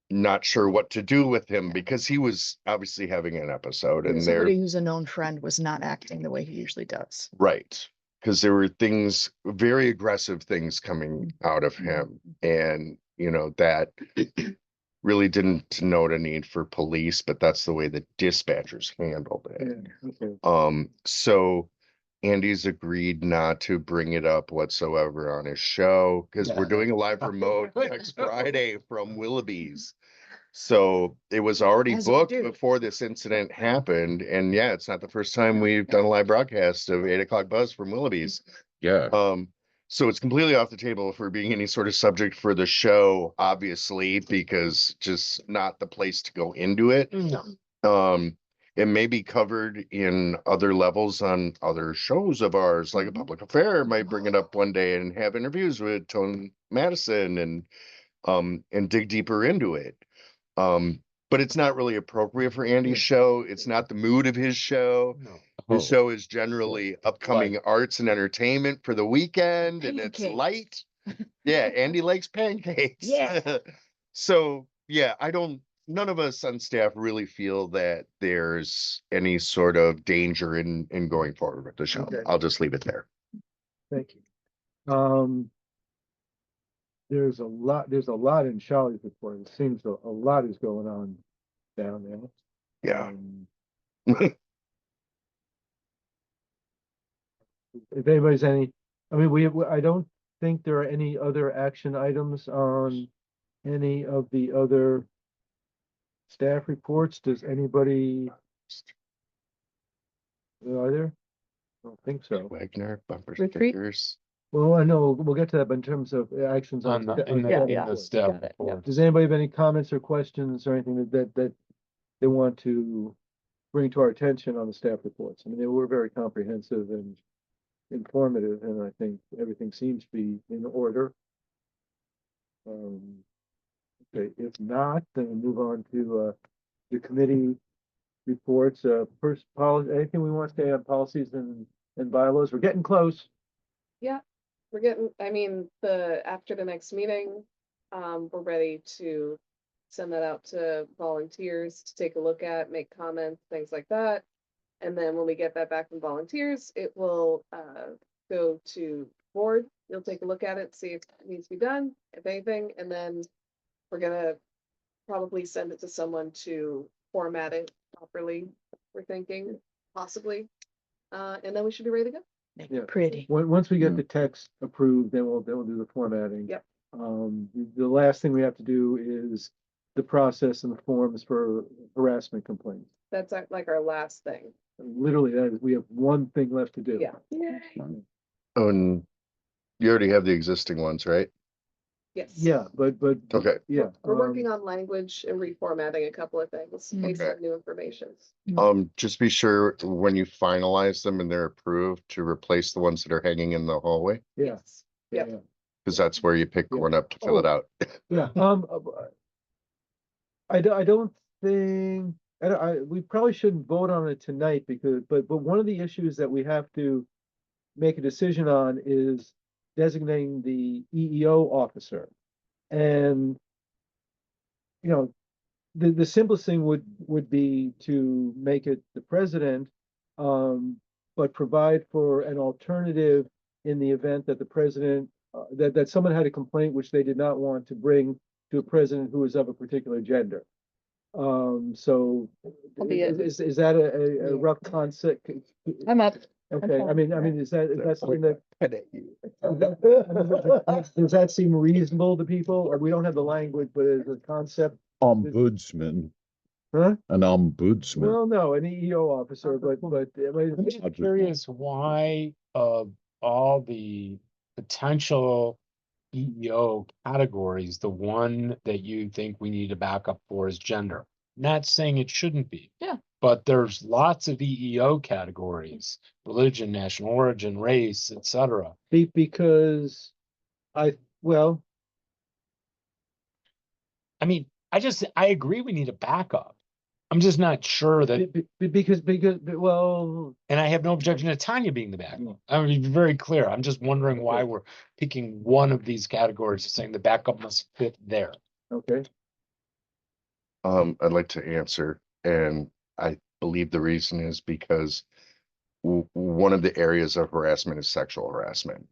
not sure what to do with him because he was obviously having an episode and they're Somebody who's a known friend was not acting the way he usually does. right. Because there were things, very aggressive things coming out of him. And, that really didn't denote a need for police, but that's the way the dispatchers handled it. Yeah, okay. So Andy's agreed not to bring it up whatsoever on his show because we're doing a live remote next Friday from Willoughby's. So it was already As we booked do. before this incident happened. And yeah, it's not the first time we've done a live broadcast of 8 o'clock buzz from Willoughby's. Yeah. So it's completely off the table for being any sort of subject for the show, obviously, because just not the place to go into it. No. It may be covered in other levels on other shows of ours, like a public affair might bring it up one day and have interviews with Tone Madison and dig deeper into it. but it's not really appropriate for Andy's show. It's not the mood of his show. No. His Oh, show is generally upcoming arts and entertainment for the weekend, and it's Pancakes. light. Yeah, Andy likes pancakes. Yeah. So, yeah, none of us on staff really feel that there's any sort of danger in going forward with the show. Okay. I'll just leave it there. Thank you. There's a lot in Charlie's report. It seems a lot is going on down there. Yeah. If anybody's I mean, I don't think there are any other action items on any of the other staff reports. Does anybody? Are there? I don't think so. Wagner, bumper Retreat? stickers. Well, I know, we'll get to that, but in terms of actions on. in on the, staff in the reports. staff Got it, yeah. report. Does anybody have any comments or questions or anything that they want to bring to our attention on the staff reports? I mean, they were very comprehensive and informative, and I think everything seems to be in order. Okay, if not, then we'll move on to the committee reports. First, policy, anything we want to say on policies and bylaws? We're getting close. We're getting, I mean, after the next meeting, we're ready to send that out to volunteers to take a look at, make comments, things like that. And then when we get that back from volunteers, it will go to board. You'll take a look at it, see if it needs to be done, if anything, and then we're gonna probably send it to someone to format it properly, we're thinking, possibly. And then we should be ready to go. Make Yeah. it pretty. Once we get Hmm. the text approved, then we'll do the formatting. Yep. The last thing we have to do is the process and the forms for harassment complaints. That's like our last thing. Literally, that is, we have one thing left to do. Yeah. Oh, and you already have the existing ones, right? Yes. Yeah, but Okay. yeah. We're working on language and reformatting a couple of things based Okay. on new information. Just be sure when you finalize them and they're approved to replace the ones that are hanging in the hallway, Yeah. Yes. Yeah. Yep. because that's where you pick Yeah. one up to fill it out. Yeah, I don't think, we probably shouldn't vote on it tonight because, but one of the issues that we have to make a decision on is designating the EEO officer. And, you know, the simplest thing would be to make it the president, but provide for an alternative in the event that the president, that someone had a complaint which they did not want to bring to a president who is of a particular gender. So I'll be it. is that a rough concept? I'm up. Okay, I mean, is that something that, Head at you. does that seem reasonable to people? Or we don't have the language, but as a concept, Ombudsman, huh? an ombudsman. Well, no, an EEO officer, but I mean, I'm just curious why of all the potential EEO categories, the one that you think we need to back up for is gender. Not saying it shouldn't be. Yeah. But there's lots of EEO categories: religion, national origin, race, etc. because well, I mean, I agree we need a backup. I'm just not sure that, because, well, and I have no objection to Tanya being the backup. I mean, to be very clear. I'm just wondering why we're picking one of these categories and saying the backup must fit there. okay, I'd like to answer, and I believe the reason is because one of the areas of harassment is sexual harassment.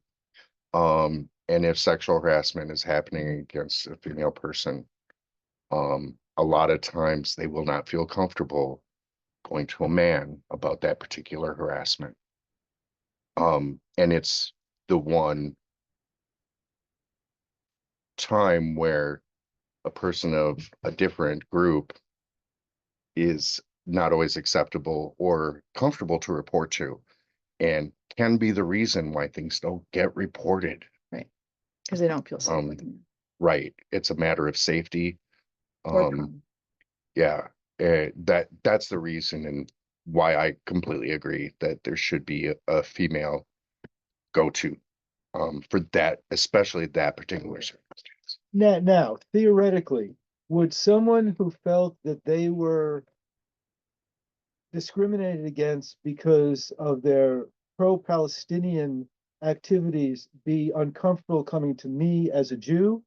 And if sexual harassment is happening against a female person, a lot of times they will not feel comfortable going to a man about that particular harassment. And it's the one time where a person of a different group is not always acceptable or comfortable to report to, and can be the reason why things don't get reported. Because they don't feel safe with me. Right. It's a matter of safety. Or trauma. Yeah, that's the reason and why I completely agree that there should be a female go-to for that, especially that particular circumstance. now theoretically, would someone who felt that they were discriminated against because of their pro-Palestinian activities be uncomfortable coming to me as a Jew?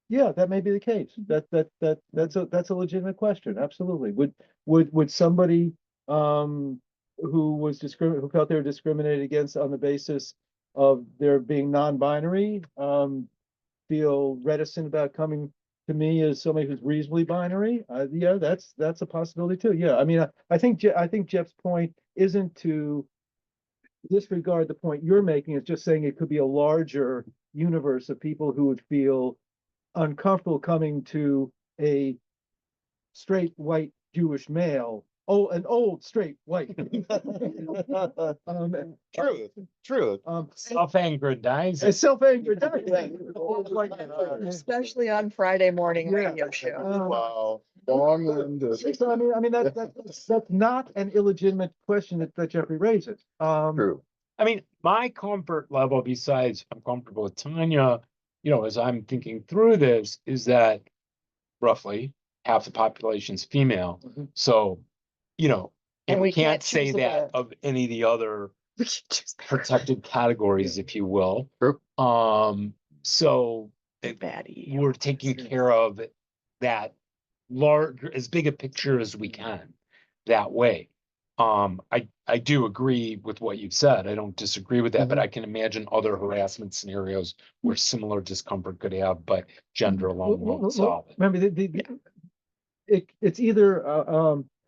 Yeah, that may be the case. That's a legitimate question. Absolutely. Would somebody who felt they were discriminated against on the basis of their being non-binary feel reticent about coming to me as somebody who's reasonably binary? Yeah, that's a possibility too. Yeah, I mean, I think Jeff's point isn't to disregard the point you're making. It's just saying it could be a larger universe of people who would feel uncomfortable coming to a straight white Jewish male. Oh, an old straight white. Truth. Self-aggrandizing. Self-aggrandizing. Especially on Friday morning Yeah. radio show. Wow, long-winded. So I mean that's not an illegitimate question that Jeffrey raises. True. I mean, my comfort level, besides I'm comfortable with Tanya, as I'm thinking through this, is that roughly half the population's female. Mhm. So, And and we we can't can't say choose a that bit. of any of the other protected categories, if you will. True. So Baddie. we're taking care of that large, as big a picture as we can that way. I do agree with what you've said. I don't disagree with that, but I can imagine other harassment scenarios where similar discomfort could have, but gender alone won't solve it. Remember, it's either,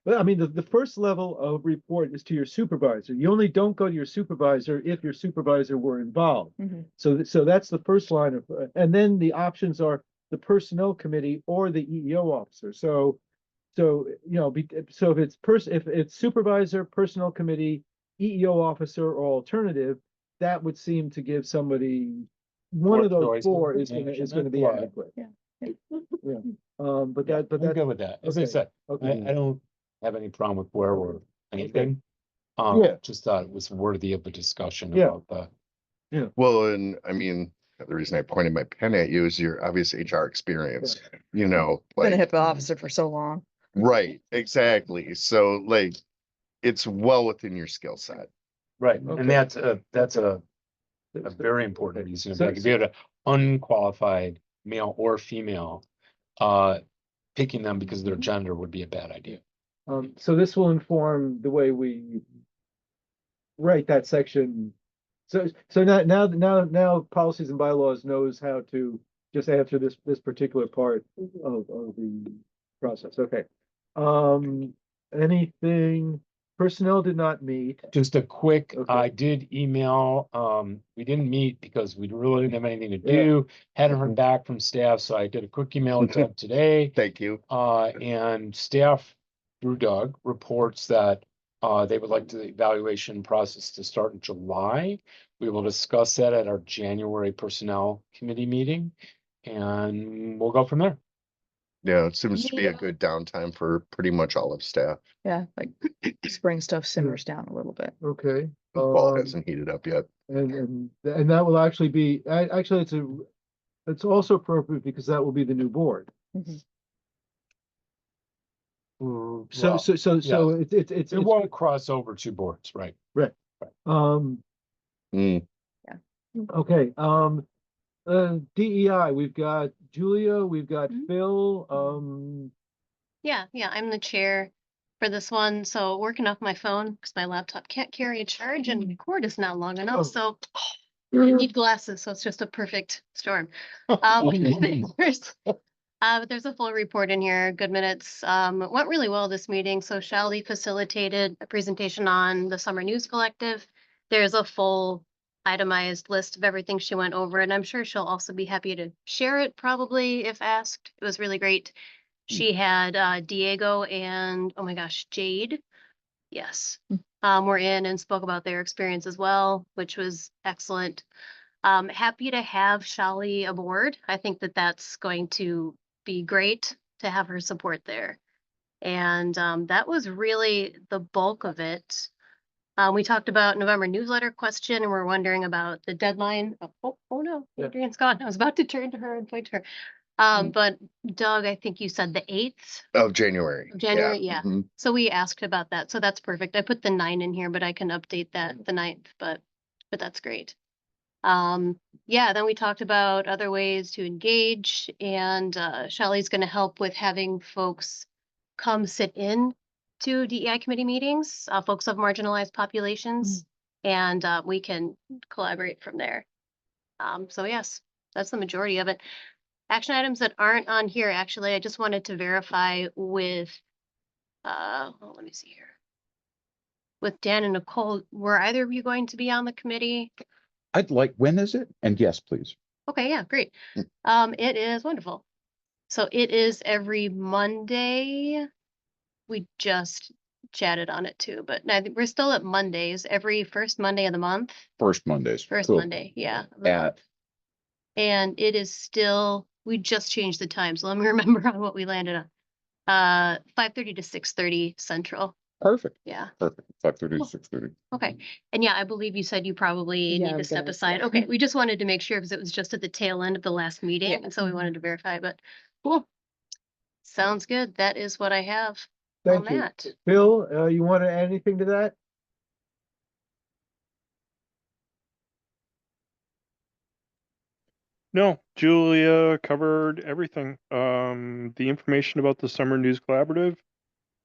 well, I mean, the first level of report is to your supervisor. You only don't go to your supervisor if your supervisor were involved. Mhm. So that's the first line of, and then the options are the personnel committee or the EEO officer. So if it's supervisor, personnel committee, EEO officer, or alternative, that would seem to give somebody one of Four those choices, four is gonna be management, adequate. Yeah. Yeah. But Yeah, that's I'm good with that. As I okay, said, okay. I don't have any problem with where we're anything. Yeah. Just thought it was worthy of a discussion Yeah. about the. Well, and I mean, the reason I pointed my pen at you is your obvious HR experience, Been a like, HIPAA officer for so long. right, exactly. So like, it's well within your skill set. Right, Okay. and that's a very important reason. So- Like if you had an unqualified male or female, picking them because of their gender would be a bad idea. So this will inform the way we write that section. So now policies and bylaws knows how to just answer this particular part of the process. Okay. Anything, personnel did not meet. Just a quick, Okay. I did email, we didn't meet because we really didn't have anything to Yeah. do. Hadn't heard back from staff, so I did a quick email to them today. Thank you. And staff through Doug reports that they would like the evaluation process to start in July. We will discuss that at our January Personnel Committee meeting, and we'll go from there. Yeah, it seems to be a good downtime for pretty much all of staff. Yeah, like spring stuff simmers down a little bit. Okay. Fall hasn't heated up yet. And that will actually be, actually, it's also appropriate because that will be the new board. Mhm. So it's It won't cross over two boards, right? Mm, okay, DEI, we've got Julia, we've got Mhm. Phil, Yeah, I'm the chair for this one. So working off my phone because my laptop can't carry a charge and the cord is not long Oh. enough. So I need glasses. So it's just a perfect storm. But there's a full report in here, good minutes. It went really well this meeting. So Shally facilitated a presentation on the Summer News Collective. There's a full itemized list of everything she went over, and I'm sure she'll also be happy to share it probably if asked. It was really great. She had Diego and, oh my gosh, Jade. Yes. Were in and spoke about their experience as well, which was excellent. Happy to have Shally aboard. I think that that's going to be great to have her support there. And that was really the bulk of it. We talked about November newsletter question, and we're wondering about the deadline. Oh no, Yeah. Adrian's gone. I was about to turn to her and point to her. But Doug, I think you said the 8th Of January. of January, yeah. Mhm. So we asked about that, so that's perfect. I put the 9 in here, but I can update that the 9th, but that's great. Yeah, then we talked about other ways to engage, and Shelley's gonna help with having folks come sit in to DEI committee meetings, folks of marginalized populations, and we can collaborate from there. So yes, that's the majority of it. Action items that aren't on here, actually, I just wanted to verify with, well, let me see here. With Dan and Nicole, were either of you going to be on the committee? I'd like, when is it? And yes, please. Okay, yeah, great. It is wonderful. So it is every Monday. We just chatted on it too, but I think we're still at Mondays, every first Monday of the month. First Mondays. First Cool. Monday, yeah. of the At month. And it is still, we just changed the time, so let me remember on what we landed on. 5:30 to 6:30 Central, perfect, yeah. perfect. 5:30 Cool. to 6:30. Okay, and yeah, I believe you said you probably Yeah, need I'm to step gonna- aside. Okay, we just wanted to make sure because it was just at the tail end of the last meeting, Yeah. and so we wanted to verify, but cool. Sounds good. That is what I have on Thank you. that. Bill, you want to add anything to that? No, Julia covered everything. The information about the Summer News Collaborative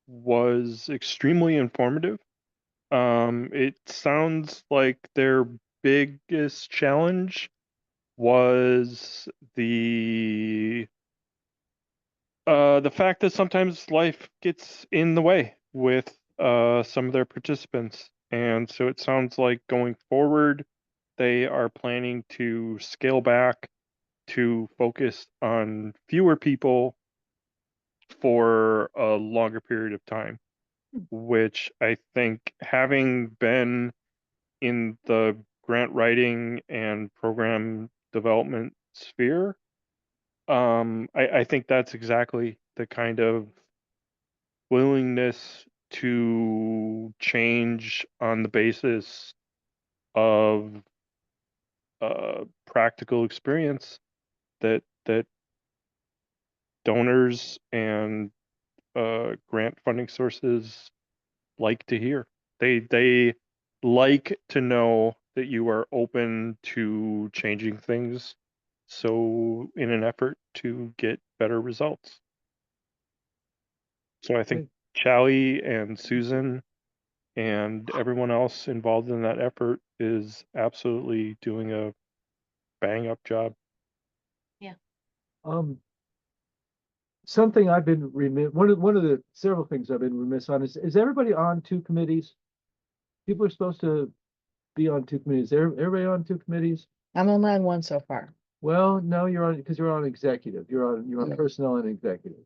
was extremely informative. It sounds like their biggest challenge was the fact that sometimes life gets in the way with some of their participants. And so it sounds like going forward, they are planning to scale back to focus on fewer people for a longer period of time, which I think, having been in the grant writing and program development sphere, I think that's exactly the kind of willingness to change on the basis of practical experience that donors and grant funding sources like to hear. They like to know that you are open to changing things, so in an effort to get better results. So I think Chally and Susan and everyone else involved in that effort is absolutely doing a bang up job. Something I've been remiss, one of the several things I've been remiss on is everybody on two committees? People are supposed to be on two committees. Everybody on two committees? I'm only on one so far. Well, no, you're on, because you're on executive. You're on Yeah. personnel and executive.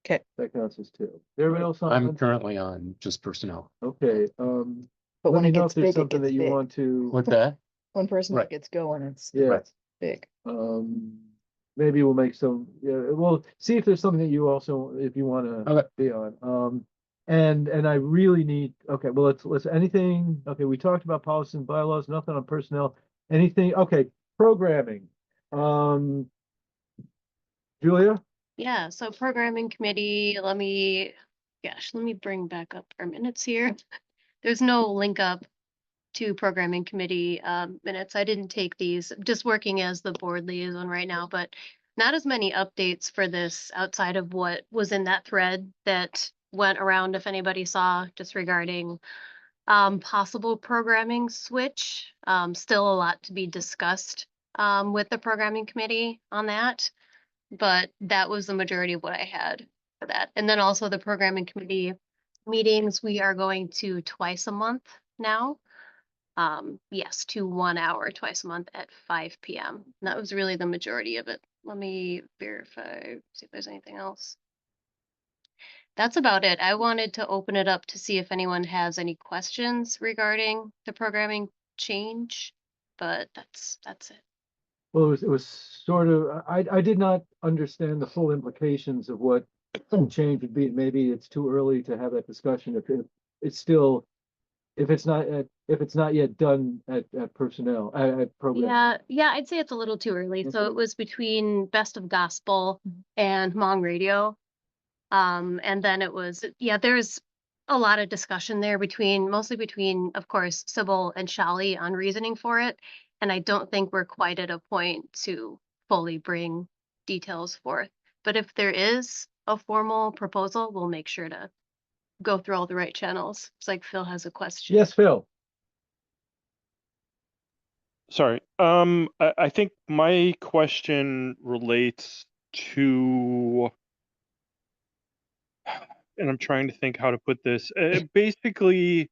Okay. That counts as two. Everybody else on? I'm currently on just personnel. Okay, But let when me it know gets if there's big, it something gets that you big. want to, What's that? One person Right. gets going, it's yeah. Right. big. Maybe we'll make some, yeah, we'll see if there's something that you also, if you wanna Okay. be on. And I really need, okay, well, let's, anything, okay, we talked about policy and bylaws, nothing on personnel, anything, okay, programming. Julia? Yeah, so programming committee, let me bring back up our minutes here. There's no link up to programming committee minutes. I didn't take these, just working as the board liaison right now, but not as many updates for this outside of what was in that thread that went around, if anybody saw, just regarding possible programming switch. Still a lot to be discussed with the programming committee on that, but that was the majority of what I had for that. And then also the programming committee meetings, we are going to twice a month now. Yes, to 1 hour twice a month at 5 p.m. And that was really the majority of it. Let me verify, see if there's anything else. That's about it. I wanted to open it up to see if anyone has any questions regarding the programming change, but that's it. Well, it was sort of, I did not understand the full implications of what change would be. Maybe it's too early to have that discussion if it's still if it's not yet done at personnel, at program. Yeah, I'd say it's a little too early. So Okay. it was between Best of Gospel and Hmong Radio. And then it was, there's a lot of discussion there mostly between, of course, Sybil and Shally on reasoning for it. And I don't think we're quite at a point to fully bring details forth. But if there is a formal proposal, we'll make sure to go through all the right channels. It's like Phil has a question. Yes, Phil. Sorry. I think my question relates to, and I'm trying to think how to put this. Basically,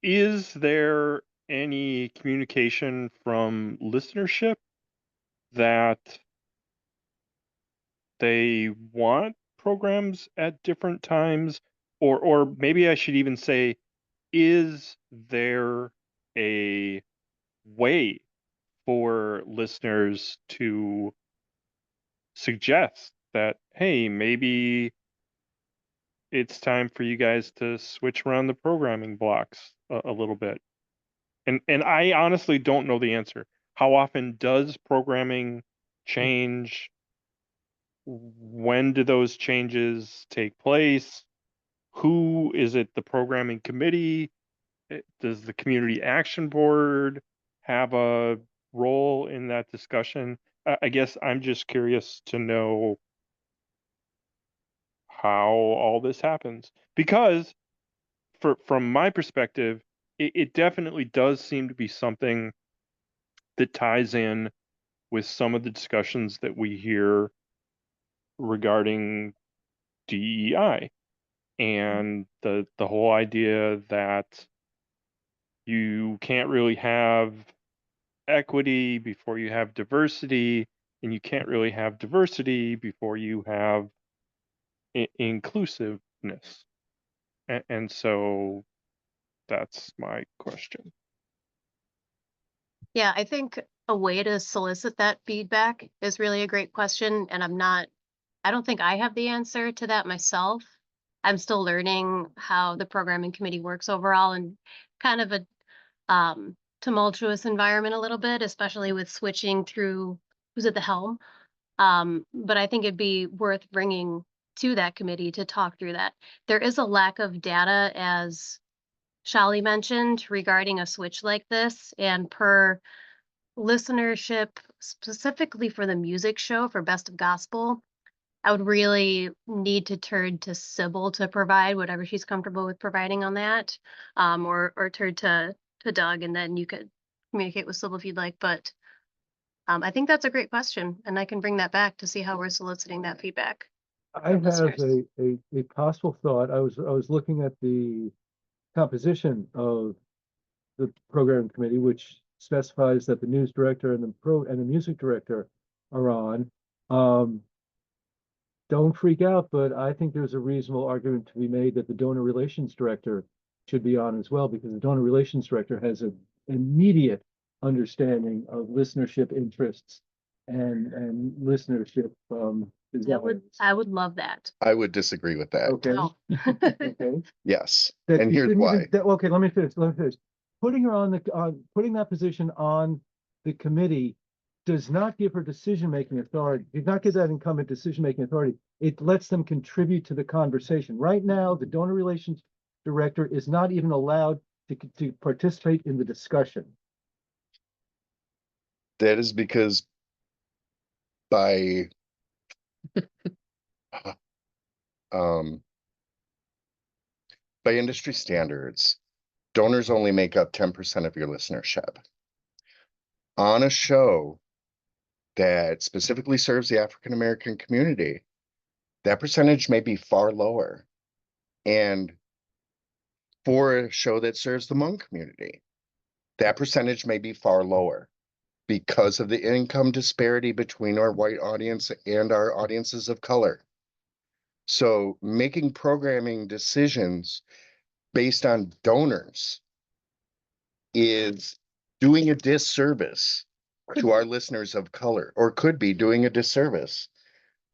is there any communication from listenership that they want programs at different times? Or maybe I should even say, is there a way for listeners to suggest that, hey, maybe it's time for you guys to switch around the programming blocks a little bit? And I honestly don't know the answer. How often does programming change? When do those changes take place? Who is it? The programming committee? Does the community action board have a role in that discussion? I guess I'm just curious to know how all this happens, because from my perspective, it definitely does seem to be something that ties in with some of the discussions that we hear regarding DEI and the whole idea that you can't really have equity before you have diversity, and you can't really have diversity before you have inclusiveness. And so that's my question. Yeah, I think a way to solicit that feedback is really a great question. And I don't think I have the answer to that myself. I'm still learning how the programming committee works overall, and kind of a tumultuous environment a little bit, especially with switching through who's at the helm. But I think it'd be worth bringing to that committee to talk through that. There is a lack of data, as Shally mentioned, regarding a switch like this, and per listenership, specifically for the music show for Best of Gospel, I would really need to turn to Sybil to provide whatever she's comfortable with providing on that, or turn to Doug, and then you could communicate with Sybil if you'd like. But I think that's a great question, and I can bring that back to see how we're soliciting that feedback. I have listeners. a possible thought. I was looking at the composition of the program committee, which specifies that the news director and the music director are on. Don't freak out, but I think there's a reasonable argument to be made that the donor relations director should be on as well, because the donor relations director has an immediate understanding of listenership interests and listenership desires. I would love that. I would disagree with that. Okay. Oh. Okay. Yes, That and you here's shouldn't why. even- okay, let me finish. Putting her putting that position on the committee does not give her decision-making authority, did not give that incumbent decision-making authority. It lets them contribute to the conversation. Right now, the donor relations director is not even allowed to participate in the discussion. That is because by um by industry standards, donors only make up 10% of your listenership. On a show that specifically serves the African American community, that percentage may be far lower. And for a show that serves the Hmong community, that percentage may be far lower because of the income disparity between our white audience and our audiences of color. So making programming decisions based on donors is doing a disservice to our listeners of color, or could be doing a disservice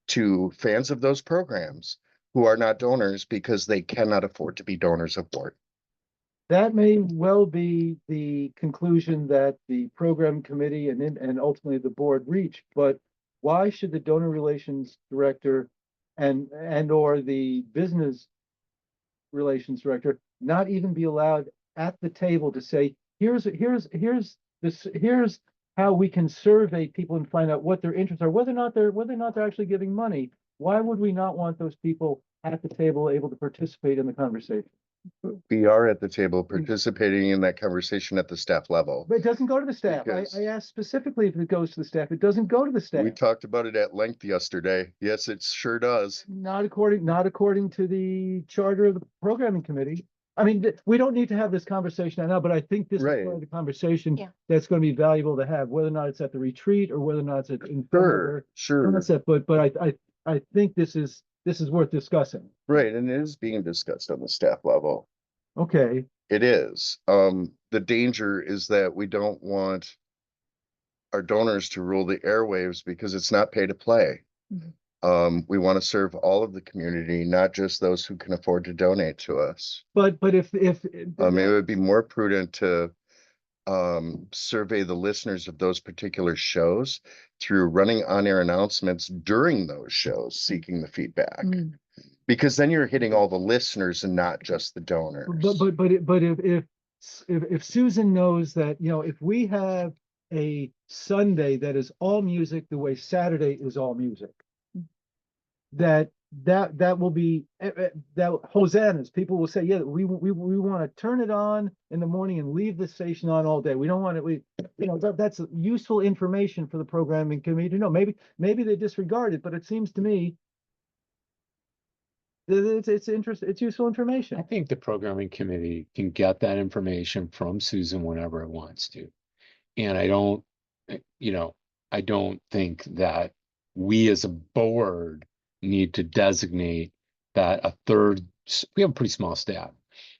to fans of those programs who are not donors because they cannot afford to be donors of WORT. that may well be the conclusion that the program committee and ultimately the board reached, but why should the donor relations director and or the business relations director not even be allowed at the table to say, here's how we can survey people and find out what their interests are, whether or not they're actually giving money. Why would we not want those people at the table able to participate in the conversation? We are at the table participating in that conversation at the staff level. But it doesn't go to the staff. Because- I asked specifically if it goes to the staff. It doesn't go to the staff. We talked about it at length yesterday. Yes, it sure does. Not according to the charter of the programming committee. I mean, we don't need to have this conversation now, but I think this is Right. part of the conversation Yeah. that's going to be valuable to have, whether or not it's at the retreat or whether or not it's in Sure. concept. But I think this is worth discussing. Right, and it is being discussed on the staff level. Okay. It is. The danger is that we don't want our donors to rule the airwaves because it's not pay to play. We want to serve all of the community, not just those who can afford to donate to us. But if It would be more prudent to survey the listeners of those particular shows through running on-air announcements during those shows, seeking the feedback. Because then you're hitting all the listeners and not just the donors. But if Susan knows that, if we have a Sunday that is all music the way Saturday is all music, that will be that hosannas. People will say, yeah, we want to turn it on in the morning and leave the station on all day. We don't want it. That's useful information for the programming committee to know. Maybe they disregard it, but it seems to me it's useful information. I think the programming committee can get that information from Susan whenever it wants to. And I don't think that we as a board need to designate that we have a pretty small staff.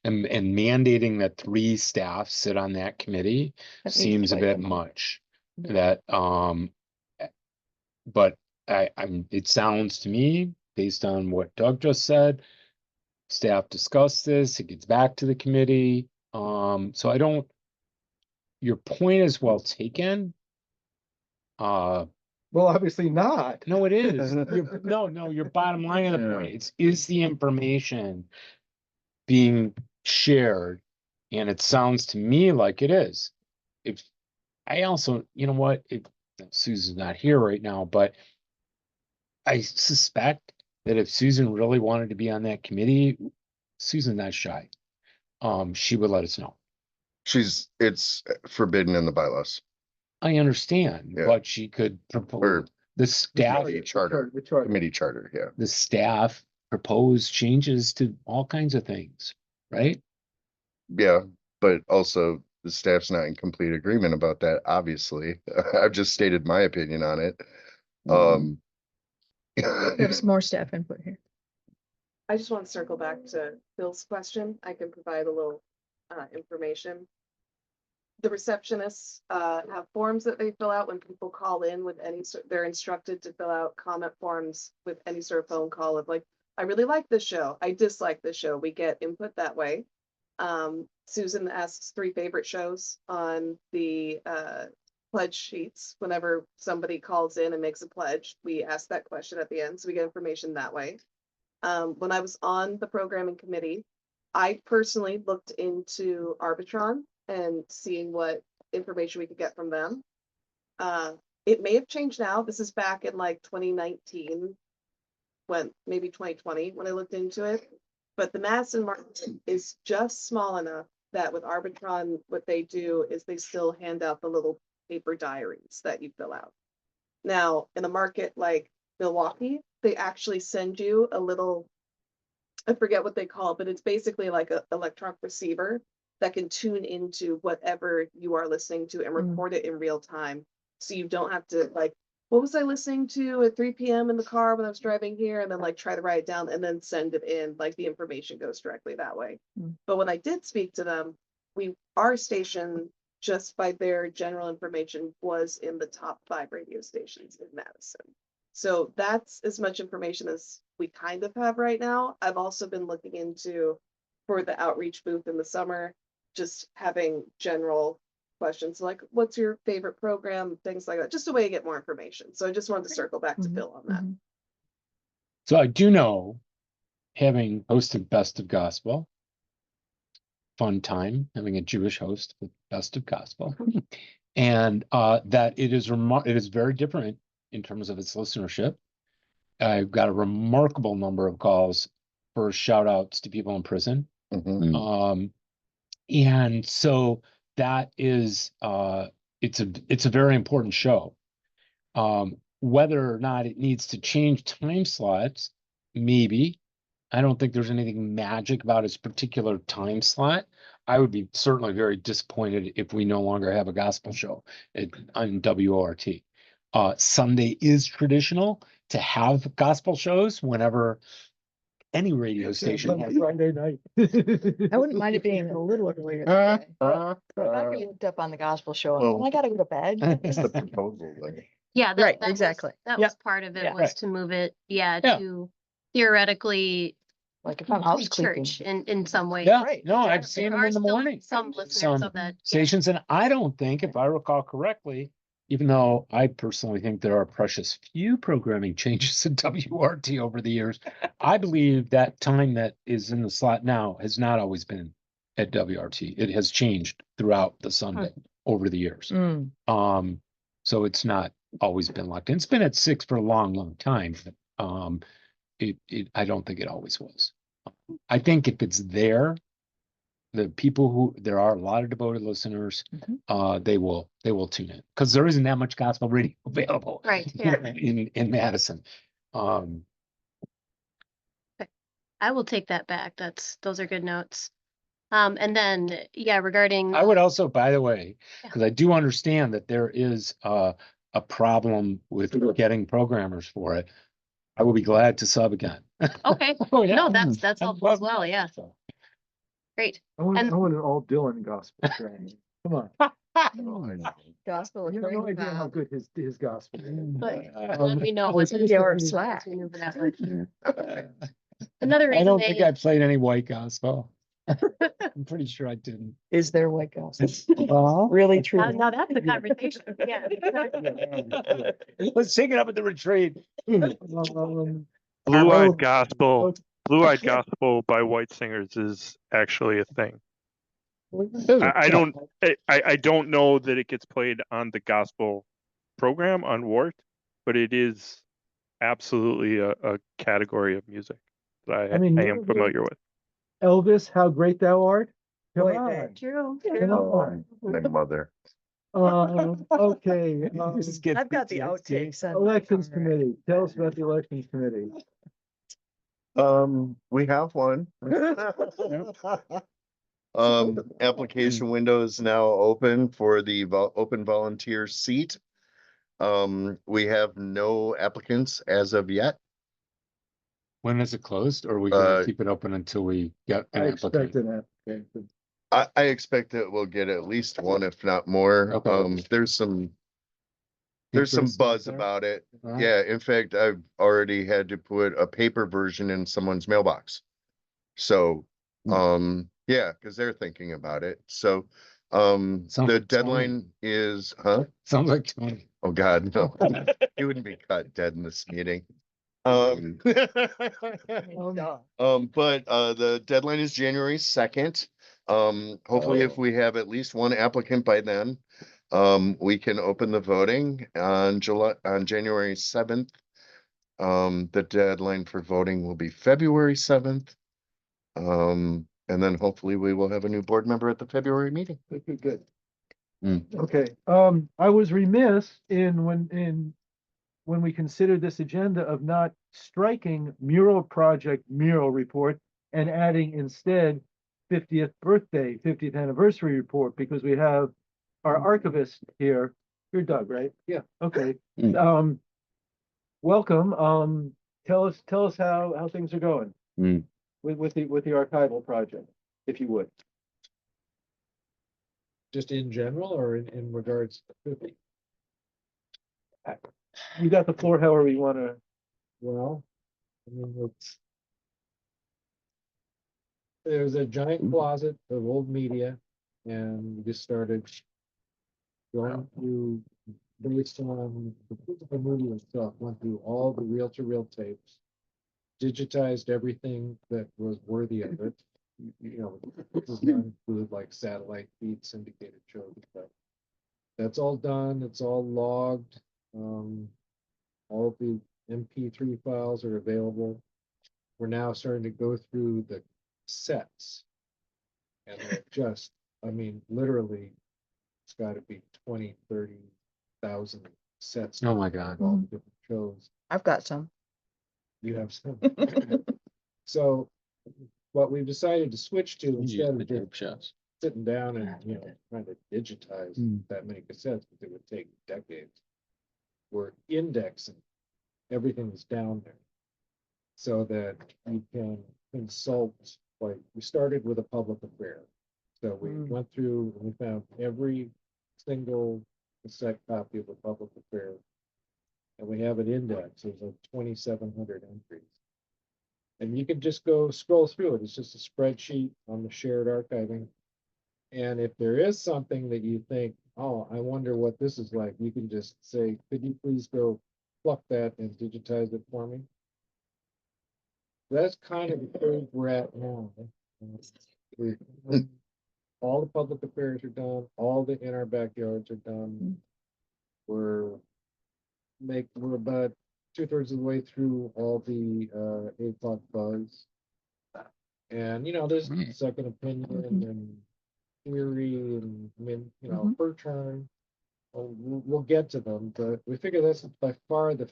And mandating that 3 staff sit on that committee That seems a quite bit a lot. much. That, but it sounds to me, based on what Doug just said, staff discussed this, it gets back to the committee. So your point is well taken. Well, obviously not. No, it is. Your bottom line of the Yeah. point is the information being shared? And it sounds to me like it is. If I also, if Susan's not here right now, but I suspect that if Susan really wanted to be on that committee, Susan's not shy. She would let us know. It's forbidden in the bylaws I understand, Yeah. but she could propose or the staff, committee charter, The charter. committee charter, yeah. the staff propose changes to all kinds of things, right? Yeah, but also the staff's not in complete agreement about that, obviously. I've just stated my opinion on it. We have some more staff input here. I just want to circle back to Bill's question. I can provide a little information. The receptionists have forms that they fill out when people call in with they're instructed to fill out comment forms with any sort of phone call of like, I really like this show, I dislike this show. We get input that way. Susan asks 3 favorite shows on the pledge sheets. Whenever somebody calls in and makes a pledge, we ask that question at the end, so we get information that way. When I was on the programming committee, I personally looked into Arbitron and seeing what information we could get from them. It may have changed now. This is back in like 2019, maybe 2020 when I looked into it. But the Madison market is just small enough that with Arbitron, what they do is they still hand out the little paper diaries that you fill out. Now, in a market like Milwaukee, they actually send you a little, I forget what they call it, but it's basically like an electronic receiver that can tune into whatever you are listening to and record it in real time. So you don't have to like, what was I listening to at 3 p.m. in the car when I was driving here, and then like try to write it down and then send it in, like the information goes directly that way. But when I did speak to them, our station, just by their general information, was in the top 5 radio stations in Madison. So that's as much information as we kind of have right now. I've also been looking into, for the outreach booth in the summer, just having general questions like, what's your favorite program? Things like that, just a way to get more information. So I just wanted to circle back to Mhm, Bill on that. mhm. So I do know, having hosted Best of Gospel, fun time, having a Jewish host with Best of Gospel, and that it is very different in terms of its listenership. I've got a remarkable number of calls for shout outs to people in prison. Mhm. And so that is it's a very important show. Whether or not it needs to change time slots, maybe. I don't think there's anything magic about its particular time slot. I would be certainly very disappointed if we no longer have a gospel show on WORT. Sunday is traditional to have gospel shows whenever any radio station has. Friday night. I wouldn't mind it being a little earlier. in the day, but if I get hooked up on the gospel show, Well- I gotta go to bed. It's the proposal, like. Yeah, Right, that was- exactly. That Yep. was part of it, Yeah. was to move it, Yeah. to theoretically Like if I'm house cleaning. church in some way. Yeah, Right, no, I've exactly. seen There them are in the still morning. some listeners Some of that. Yeah. stations, and I don't think, if I recall correctly, even though I personally think there are precious few programming changes in WRT over the years, I believe that time that is in the slot now has not always been at WRT. It has changed throughout the Sunday over the years. Mm, So it's not always been locked in. It's been at 6 for a long, long time. But, I don't think it always was. I think if it's there, the people there are a lot of devoted listeners, they will tune in, because there isn't that much gospel radio available Right, here yeah. in Madison. I will take that back. Those are good notes. And then, yeah, regarding. I would also, by the way, Yeah. because I do understand that there is a problem with getting programmers for it. I will be glad to sub again. Okay, Oh, yeah. no, that's I'd helpful as love well, that. yeah, So, great. I want And- an all Dylan gospel. train. Come on. gospel. You have no idea how good his gospel is. But uh, let me know was once it we or Slack? move that one. Another I reason don't think they, I played any white gospel. I'm pretty sure I didn't. Is there white gospel? Well, Really true? now that's the conversation, yeah. let's take it up at the retreat. Blue-Eyed Gospel, Blue-Eyed Gospel by white singers is actually a thing. I don't know that it gets played on the gospel program on WORT, but it is absolutely a category of music that I I mean, am familiar with. Elvis, how great thou art. Come Wait, on. True. Come on. My mother. Okay, I've got the outtakes. on my elections phone, right? committee, tell us about the elections committee. We have one. Application window is now open for the open volunteer seat. We have no applicants as of yet. When is it closed, or are we gonna Uh, keep it open until we get I an expect applicant? an application. I expect that we'll get at least one, if not more. Okay. There's some Interest out buzz there? about it. Alright. Yeah, in fact, I've already had to put a paper version in someone's mailbox. So, yeah, because they're thinking about it. So, Sounds the like deadline is, Sounds like Tony. Oh, God, no. He wouldn't be cut dead in this meeting. Oh, But the deadline is January 2nd. Hopefully if we have at least one applicant by then, we can open the voting on January 7th. The deadline for voting will be February 7th. And then hopefully we will have a new board member at the February meeting. Good. Mm. Okay, I was remiss when we considered this agenda of not striking mural project mural report and adding instead 50th birthday, 50th anniversary report, because we have our archivist here. You're Doug, right? Yeah. Okay. Mm. Welcome. Tell us how things are going Mm. with the archival project, if you would. Just in general or in regards to the, You got the floor however you want to. well, I mean, there's a giant closet of old media and we just started going through, based on the physical movie and stuff, went through all the reel-to-reel tapes, digitized everything that was worthy of it. You know, this does not include like satellite feed syndicated shows, but that's all done. It's all logged. All the MP3 files are available. We're now starting to go through the sets. And they're just, I mean, literally, it's gotta be 20, 30,000 sets. Oh my of God. all the different shows. I've got some. You have some. So what we've decided to switch to instead of just shows. sitting down and, you know, trying to digitize that many cassettes, because it would take decades. We're indexing everything that's down there. So that you can consult, like, we started with a public affair. So we went through and we found every single cassette copy of a public affair. And we have an index, there's like 2,700 entries. And you can just go scroll through it. It's just a spreadsheet on the shared archiving. And if there is something that you think, oh, I wonder what this is like, you can just say, could you please go pluck that and digitize it for me? That's kind of the phase we're at now. All the public affairs are done, all the in our backyards are done. We're about 2/3 of the way through all the 8 o'clock buzz. And you know, there's second opinion and theory and I mean, you know, per turn. We'll get to them, but we figure that's by far the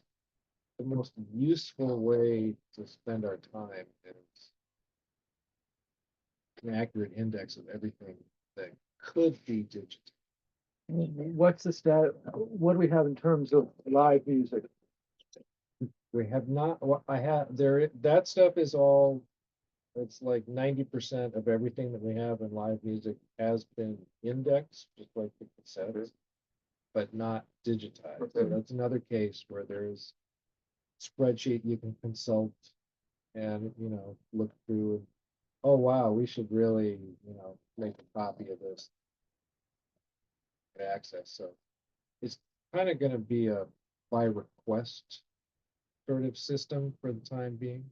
most useful way to spend our time is an accurate index of everything that could be digital. What's the stat, what do we have in terms of live music? We have not, what I have, that stuff is all, it's like 90% of everything that we have in live music has been indexed, just like the cassettes, but not digitized. So that's another case where there's spreadsheet you can consult and, you know, look through and, oh, wow, we should really, you know, make a copy of this. Access, so it's kind of going to be a by request sort of system for the time being.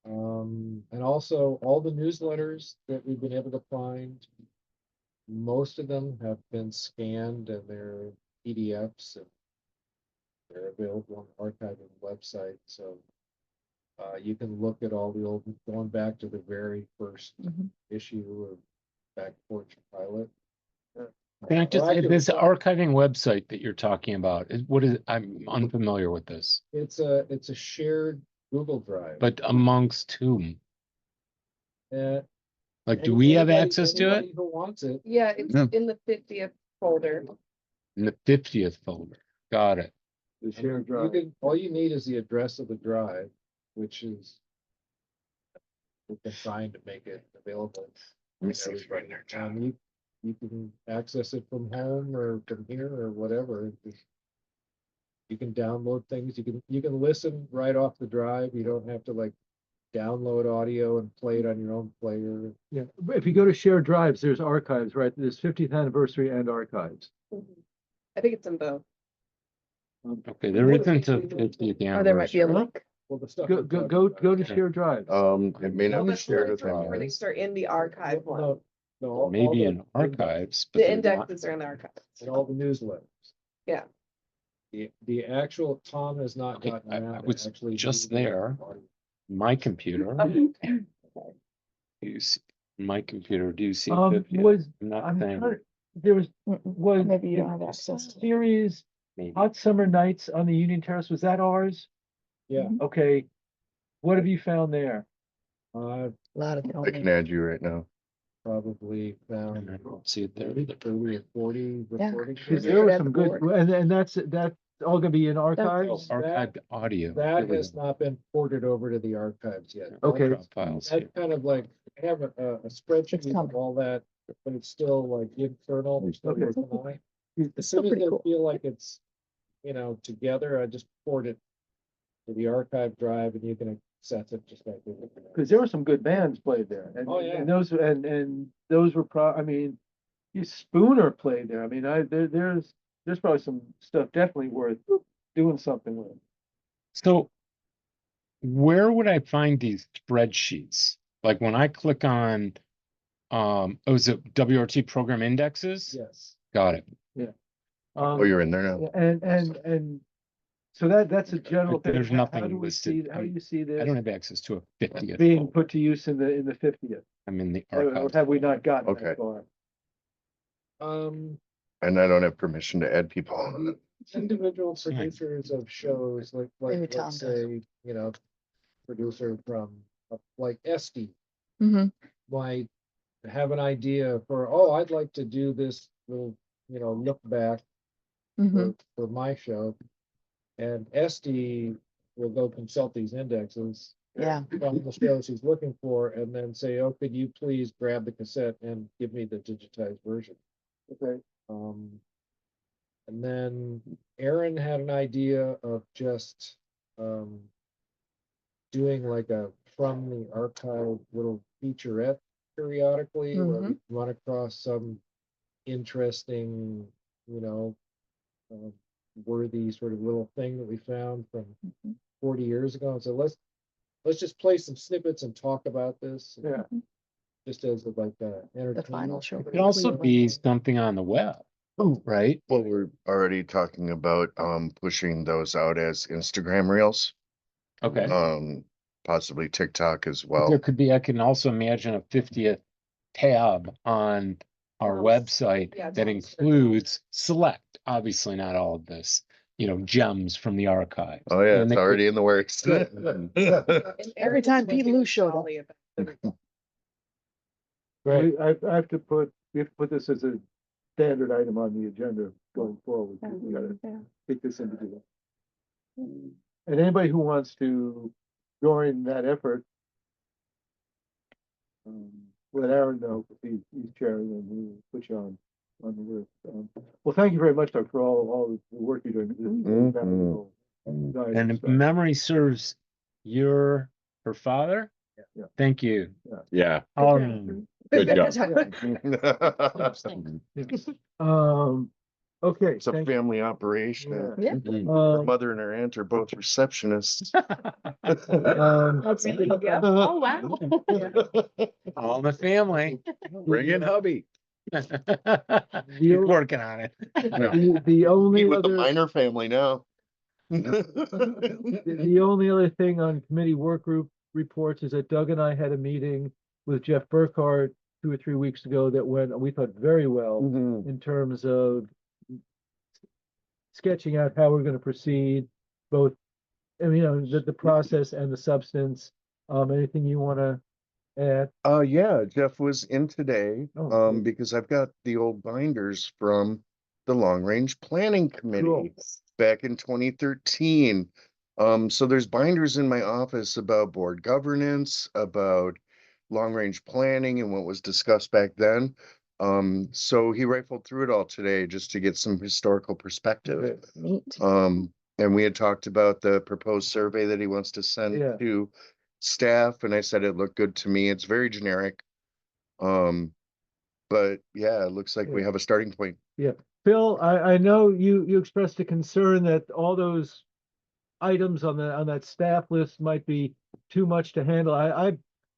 And also all the newsletters that we've been able to find, most of them have been scanned and they're PDFs and they're available on the archiving website. So you can look at all the old, going back to the very first issue of Back Porch Pilot. Can I just, actually, this archiving website that you're talking about, what is, I'm unfamiliar with this, It's a shared Google Drive. but amongst whom? Uh, Like, do we have anybody- access to it? anybody who wants it. Yeah, it's Yeah. in the 50th folder. In the 50th folder. Got it. The shared You drive. can, all you need is the address of the drive, which is we can find to make it available. to everybody. You can access it from home or from here or whatever. You can download things. You can listen right off the drive. You don't have to like download audio and play it on your own player. Yeah, but if you go to shared drives, there's archives, right? There's 50th anniversary and archives. I think it's in both. Okay, there isn't a 50th Or there might be a anniversary. link. Well, the stuff. Go, I'm go, talking go, about. go to shared drives. It may No, not be that's shared the with recordings are in the archive one. No, no, all Maybe the in archives, but The they're not. indexes are in the archives. and all the newsletters. Yeah. The actual, Tom has not Okay, gotten I around to was actually. just doing the there. audio. My computer, Okay. you see, my computer, do you see? Was, 50th? I'm not I'm saying trying, there was. Maybe you don't have access to it. Series, maybe. Hot Summer Nights on the Union Terrace, was that ours? Yeah. Okay, what have you found there? I've A lot of I can add you right now. probably And found I don't see it there. 30 or 40 Yeah. recordings. Is There were at some the good, board? and that's all gonna be in Oh, archives? archived audio. That Here we has go. not been ported over to the archives yet. Okay. Drop files here. That's kind of like, I have a spreadsheet of coming. all that, but it's still like internal. We're still Okay. working on it. It's As still soon as pretty they cool. feel like it's, you know, together, I just port it to the archive drive and you can sets it just like. we did. Cause there were some good bands played there. And, Oh, yeah. and those were I mean, Spooner played there. I mean, there's probably some stuff definitely worth doing something with. So where would I find these spreadsheets? Like when I click on, is it WRT program indexes? Yes. Got it. Oh, you're in there now. And so that's a general But thing. there's How nothing do we listed. see, how do you see I this don't have access to a 50th. being put to use in the 50th? I'm in the Or archives. have we not gotten Okay. that far? And I don't have permission to add people. Individual Fine. producers of shows, Maybe Tom let's does. say, producer from, like Esty Mm-hmm. might have an idea for, oh, I'd like to do this little, look back Mm-hmm. for my show. And Esty will go consult these indexes. Yeah. Find the shows he's looking for and then say, oh, could you please grab the cassette and give me the digitized version? Okay. And then Aaron had an idea of just doing like a from the archive little featurette periodically where we run across some interesting, worthy sort of little thing that we found from 40 years ago. And so let's just play some snippets and talk about this. Yeah. Just as like The entertainment. final show. It could also be something on the web, right? Well, we're already talking about pushing those out as Instagram reels, Okay. possibly TikTok as But well. there could be, I can also imagine a 50th tab on our website yeah, that Tom's includes select, obviously not all of this, gems from the archive. Oh yeah, And it's they could- already in the works. Every time Pete Lou showed up. We have to put this as a standard item on the agenda going forward. We gotta take this into the. And anybody who wants to join that effort, let Aaron know, because he's chairing and we'll put you on the list. Well, thank you very much, Doug, for all the work you're doing. This is very valuable guidance. And if memory serves, you're her father? Yeah. Thank you. Yeah, Um, good job. Okay. It's a thank- family operation. yeah. Her mother and her aunt are both receptionists. That's Oh, wow. all in the family. Bring in hubby. You're working on it. The only Meet with the other. minor family now. The only other thing on committee work group reports is that Doug and I had a meeting with Jeff Burkhardt 2 or 3 weeks ago that went, we thought, very well in terms of sketching out how we're going to proceed, both, the process and the substance. Anything you want to add? Yeah, Jeff was in today, Oh, good. because I've got the old binders from the Long Range Planning Committee Cool. back in 2013. So there's binders in my office about board governance, about long range planning and what was discussed back then. So he rifled through it all today just to get some historical perspective. Neat. And we had talked about the proposed survey that he wants to send Yeah. to staff, and I said it looked good to me. It's very generic. But yeah, it looks like we Yeah. have a starting point. Phil, I know you expressed a concern that all those items on that staff list might be too much to handle.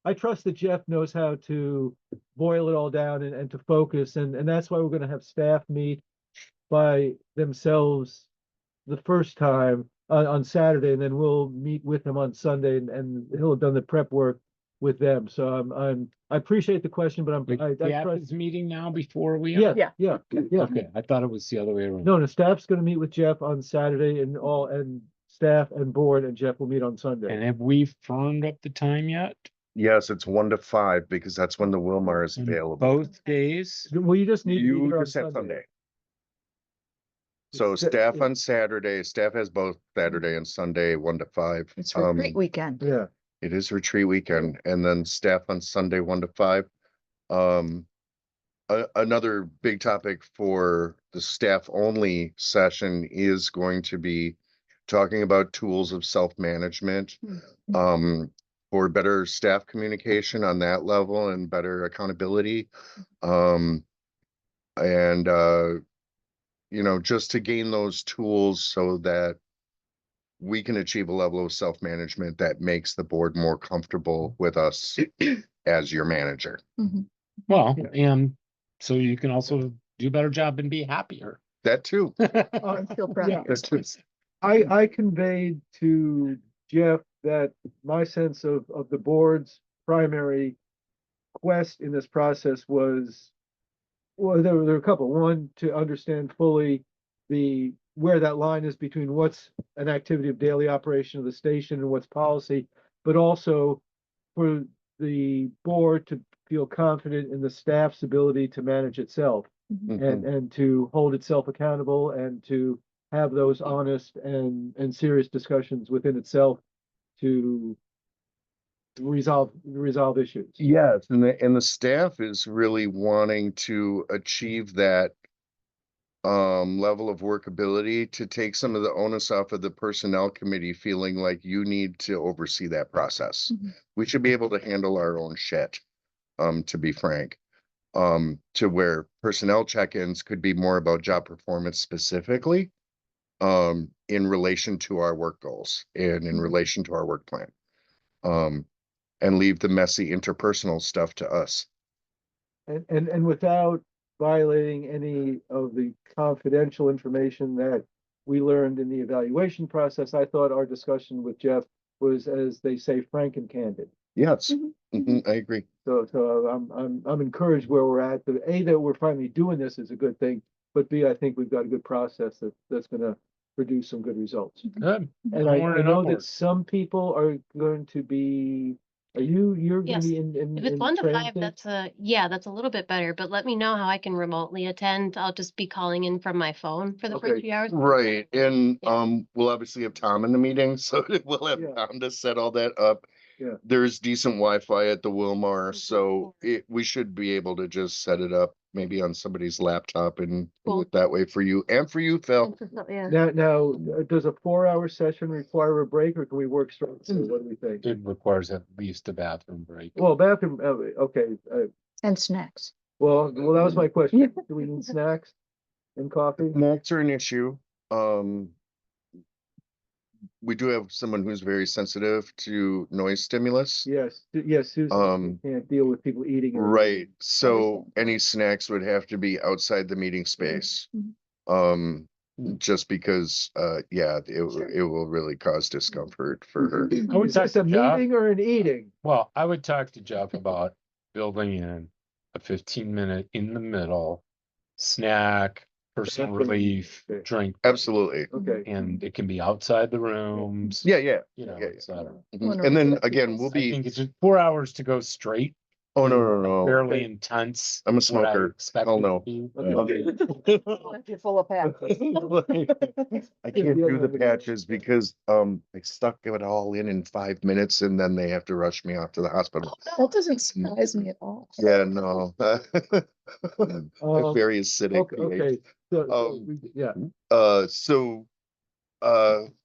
I trust that Jeff knows how to boil it all down and to focus, and that's why we're gonna have staff meet by themselves the first time on Saturday, and then we'll meet with him on Sunday, and he'll have done the prep work with them. So I appreciate the question, but Wait, I Staff trust. is meeting now before we Yeah, are? yeah. Okay, I thought it was the other way around. No, the staff's gonna meet with Jeff on Saturday and staff and board, and Jeff will meet on Sunday. And have we firmed up the time yet? Yes, it's 1 to 5 because that's when the Wilmar is On available. both days? Well, you just need to be You here on just have Sunday. Sunday. So It's- staff on Saturday, staff has both Saturday and Sunday, 1 to 5. It's retreat weekend. Yeah, It is retreat weekend, and then staff on Sunday, 1 to 5. Another big topic for the staff only session is going to be talking about tools of self-management, for better staff communication on that level and better accountability. And, just to gain those tools so that we can achieve a level of self-management that makes the board more comfortable with us as your manager. Well, Yeah. and so you can also do a better job and be happier. That too. And feel proud Yeah, of That's true. yourself. I conveyed to Jeff that my sense of the board's primary quest in this process was, well, there were a couple. One, to understand fully where that line is between what's an activity of daily operation of the station and what's policy, but also for the board to feel confident in the staff's ability to manage itself and to hold itself accountable and to have those honest and serious discussions within itself to resolve issues. Yes, and the staff is really wanting to achieve that level of workability to take some of the onus off of the personnel committee, feeling like you need to oversee that process. We should be able to handle our own shit, to be frank. To where personnel check-ins could be more about job performance specifically, in relation to our work goals and in relation to our work plan. And leave the messy interpersonal stuff to us. And without violating any of the confidential information that we learned in the evaluation process, I thought our discussion with Jeff was, as they say, frank and candid. Yes, I agree. So I'm encouraged where we're at. The A, that we're finally doing this is a good thing, but B, I think we've got a good process that's gonna produce some good results. Good. And I Onward and know upward. that some people are going to be, you're gonna Yes. be in If it's 1 to 5, transit? that's a little bit better, but let me know how I can remotely attend. I'll just be calling in from my phone for the Okay. first few hours. Right, and Yeah. we'll obviously have Tom in the meeting, so we'll have Yeah. Tom to set all that up. Yeah. There's decent Wi-Fi at the Wilmar, so we should be able to just set it up maybe on somebody's laptop and do Cool. it that way for you and for you, Phil. Yeah. Now, does a 4-hour session require a break, or can we work straight through? What do we think? It requires at least a bathroom break. Well, bathroom, okay, And snacks. well, that was my question. Do we need snacks and coffee? Snacks are an issue. We do have someone who's very sensitive to noise stimulus. Yes, yes, Susan can't deal with people eating. and- Right, so any snacks would have to be outside the meeting space. Just because, it will really cause discomfort for her. I would Is talk this a to Jeff. meeting or an eating? Well, I would talk to Jeff about building in a 15-minute in the middle snack, personal Bathroom. relief, Okay. drink. Absolutely. Okay. And it can be outside the rooms. Yeah, You yeah. know, Yeah, et cetera. And then again, we'll I be, think it's just 4 hours to go straight. oh, no. Fairly Okay. intense. I'm a what I smoker. expect Oh, it to no. be. You're full of patches. I can't do the patches because I stuck it all in 5 minutes and then they have to rush me off to the hospital. That doesn't surprise me at all. Yeah, no. I'm very acidic. Okay, so, yeah,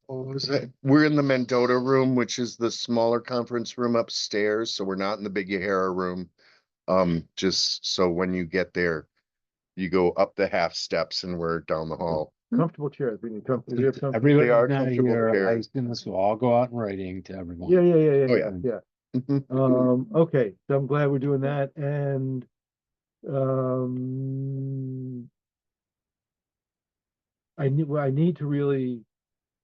What was that? We're in the Mendota room, which is the smaller conference room upstairs, so we're not in the big Yahara room. Just so when you get there, you go up the half steps and we're down the hall. comfortable chairs, we need comfortable. They are Everybody's not comfortable here. I chairs. assume this will all go out in writing to everyone. Yeah, Oh, yeah. yeah. Mhm. Okay, so I'm glad we're doing that, and, I need to really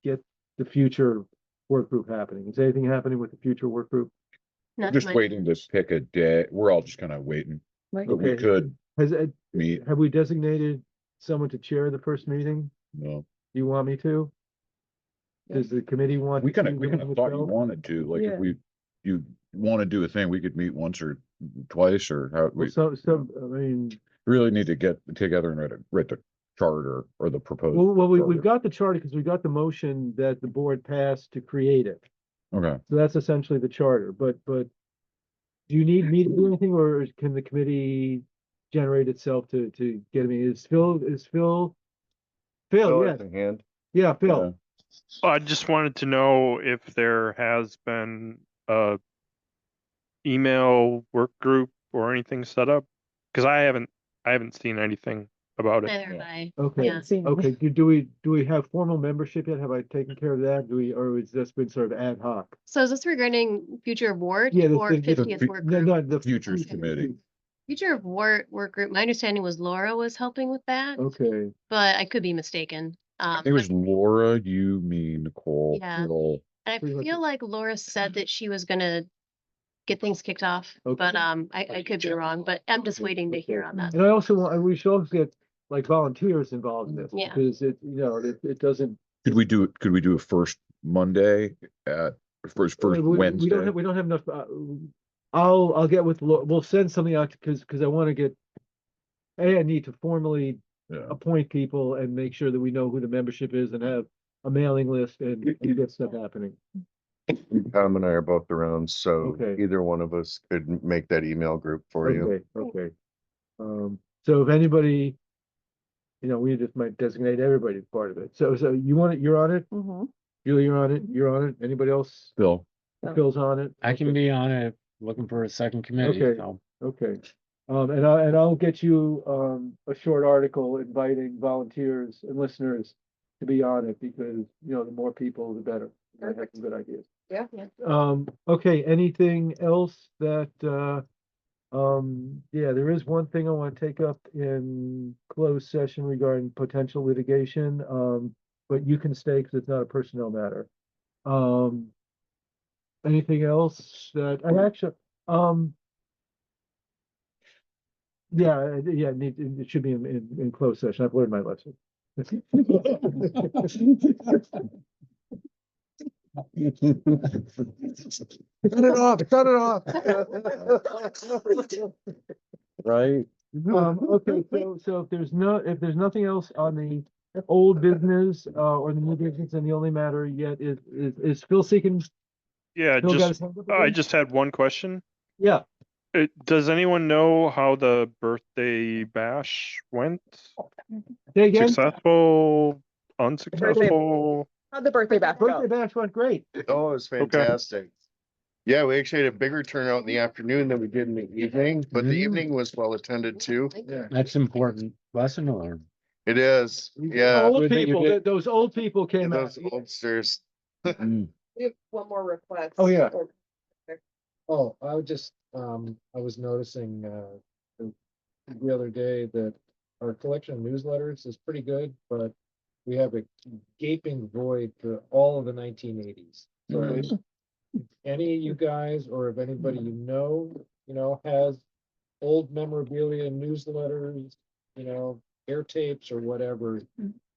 get the future work group happening. Is anything happening with the future work group? Not Just my- waiting to pick a day. We're all just kind of waiting, Right. but we Okay. could Have meet, we designated someone to chair the first meeting? no. Do you want me to? Does the committee want? We kind to of do it thought you themselves? wanted to, like, Yeah. if you want to do a thing, we could meet once or twice, or how, Well, I mean, really need to get together and write the charter or the proposal. well, we've got the charter because we got the motion that the board passed to create it. Okay, So that's essentially the charter, but do you need me to do anything, or can the committee generate itself to get me? Phil, Phil yes, has a hand. yeah, Phil. Yeah. I just wanted to know if there has been a email work group or anything set up, because I haven't seen anything about it. Neither have I. Okay, Yeah. okay, do we have formal membership yet? Have I taken care of that? Or has this been sort of ad hoc? So is this regarding future of WORT Yeah, or the- 50th the- work No, group? no, the. Futures Committee. Future of WORT work group, my understanding was Laura was helping with that, Okay, but I could be mistaken. I think it was Laura, you, me, Nicole, Yeah. Bill. And I pretty much feel like Laura said that she was gonna get things kicked off, Okay. but I could be wrong, but I'm just waiting to hear on that. and I also want, we should also get like volunteers involved in this, Yeah. because it doesn't. Could we do a first Monday at first Wednesday? We don't have enough, I'll get with, we'll send something out, because I want to get, I need to formally Yeah. appoint people and make sure that we know who the membership is and have a mailing list and get stuff happening. Tom and I are both around, so Okay. either one of us could make that email group for you. Okay. So if anybody, we just might designate everybody as part of it. So you want it, you're on it? Mhm. Julie, you're on it? You're on it? Anybody else? Bill, Phil's on it? I can be on it, looking for a second committee, Okay. so. Okay. And I'll get you, a short article inviting volunteers and listeners to be on it, because, the more people, the better. I have some good ideas. Yeah. Okay, anything else that, yeah, there is one thing I want to take up in closed session regarding potential litigation, but you can stay because it's not a personnel matter. Anything else that, I actually, yeah, it should be in closed session. I've learned my lesson. Cut it off. right? Okay, so if there's nothing else on the old business, or the new business, then the only matter yet is Phil seeking. Yeah, Phil got just his hand up I again? just had one question. Yeah, Does anyone know how the birthday bash went? say again. Successful, unsuccessful? How'd the birthday bash Birthday go? bash went great. Oh, it's fantastic. Yeah, we actually had a bigger turnout in the afternoon than we did in the evening, but the Mm. evening was well attended too. Yeah. That's important lesson to learn. It is, yeah. Old Good that you people, did- those old people came out. Those oldsters. Mm. We have one more request. Oh, yeah. Oh, I would just, I was noticing, the other day that our collection of newsletters is pretty good, but we have a gaping void for all of the 1980s. So if any of you guys, or if anybody you know, has old memorabilia, newsletters, air tapes or whatever,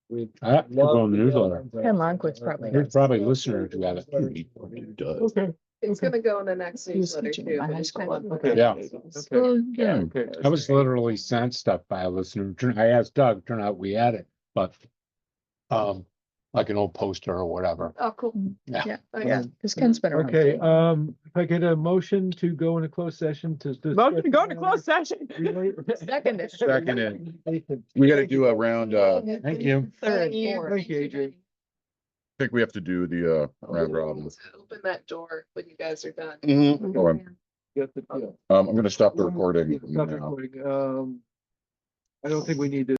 we'd I have to go love on the to get newsletter. them. Ken Longquist probably There's probably listeners who have it. It does. Okay, It's gonna go in the next He was newsletter teaching too. in my but high it's school. one- okay. Yeah. Okay. Yeah. Okay. I was literally sent stuff by a listener. I asked Doug, turned out we had it, but like an old poster or whatever. Oh, cool. Yeah, Oh, yeah, because Ken's been around. Okay, if I get a motion to go into closed session to. Motion to go into closed session. Second. Seconded. We gotta do a round, Thank you. Third, Thank you. fourth. Thank you, Adrian. I think we have to do the, round robin. Open that door when you guys are done. Mhm. Oh, I'm gonna stop the recording Stop now. recording. I don't think we need to.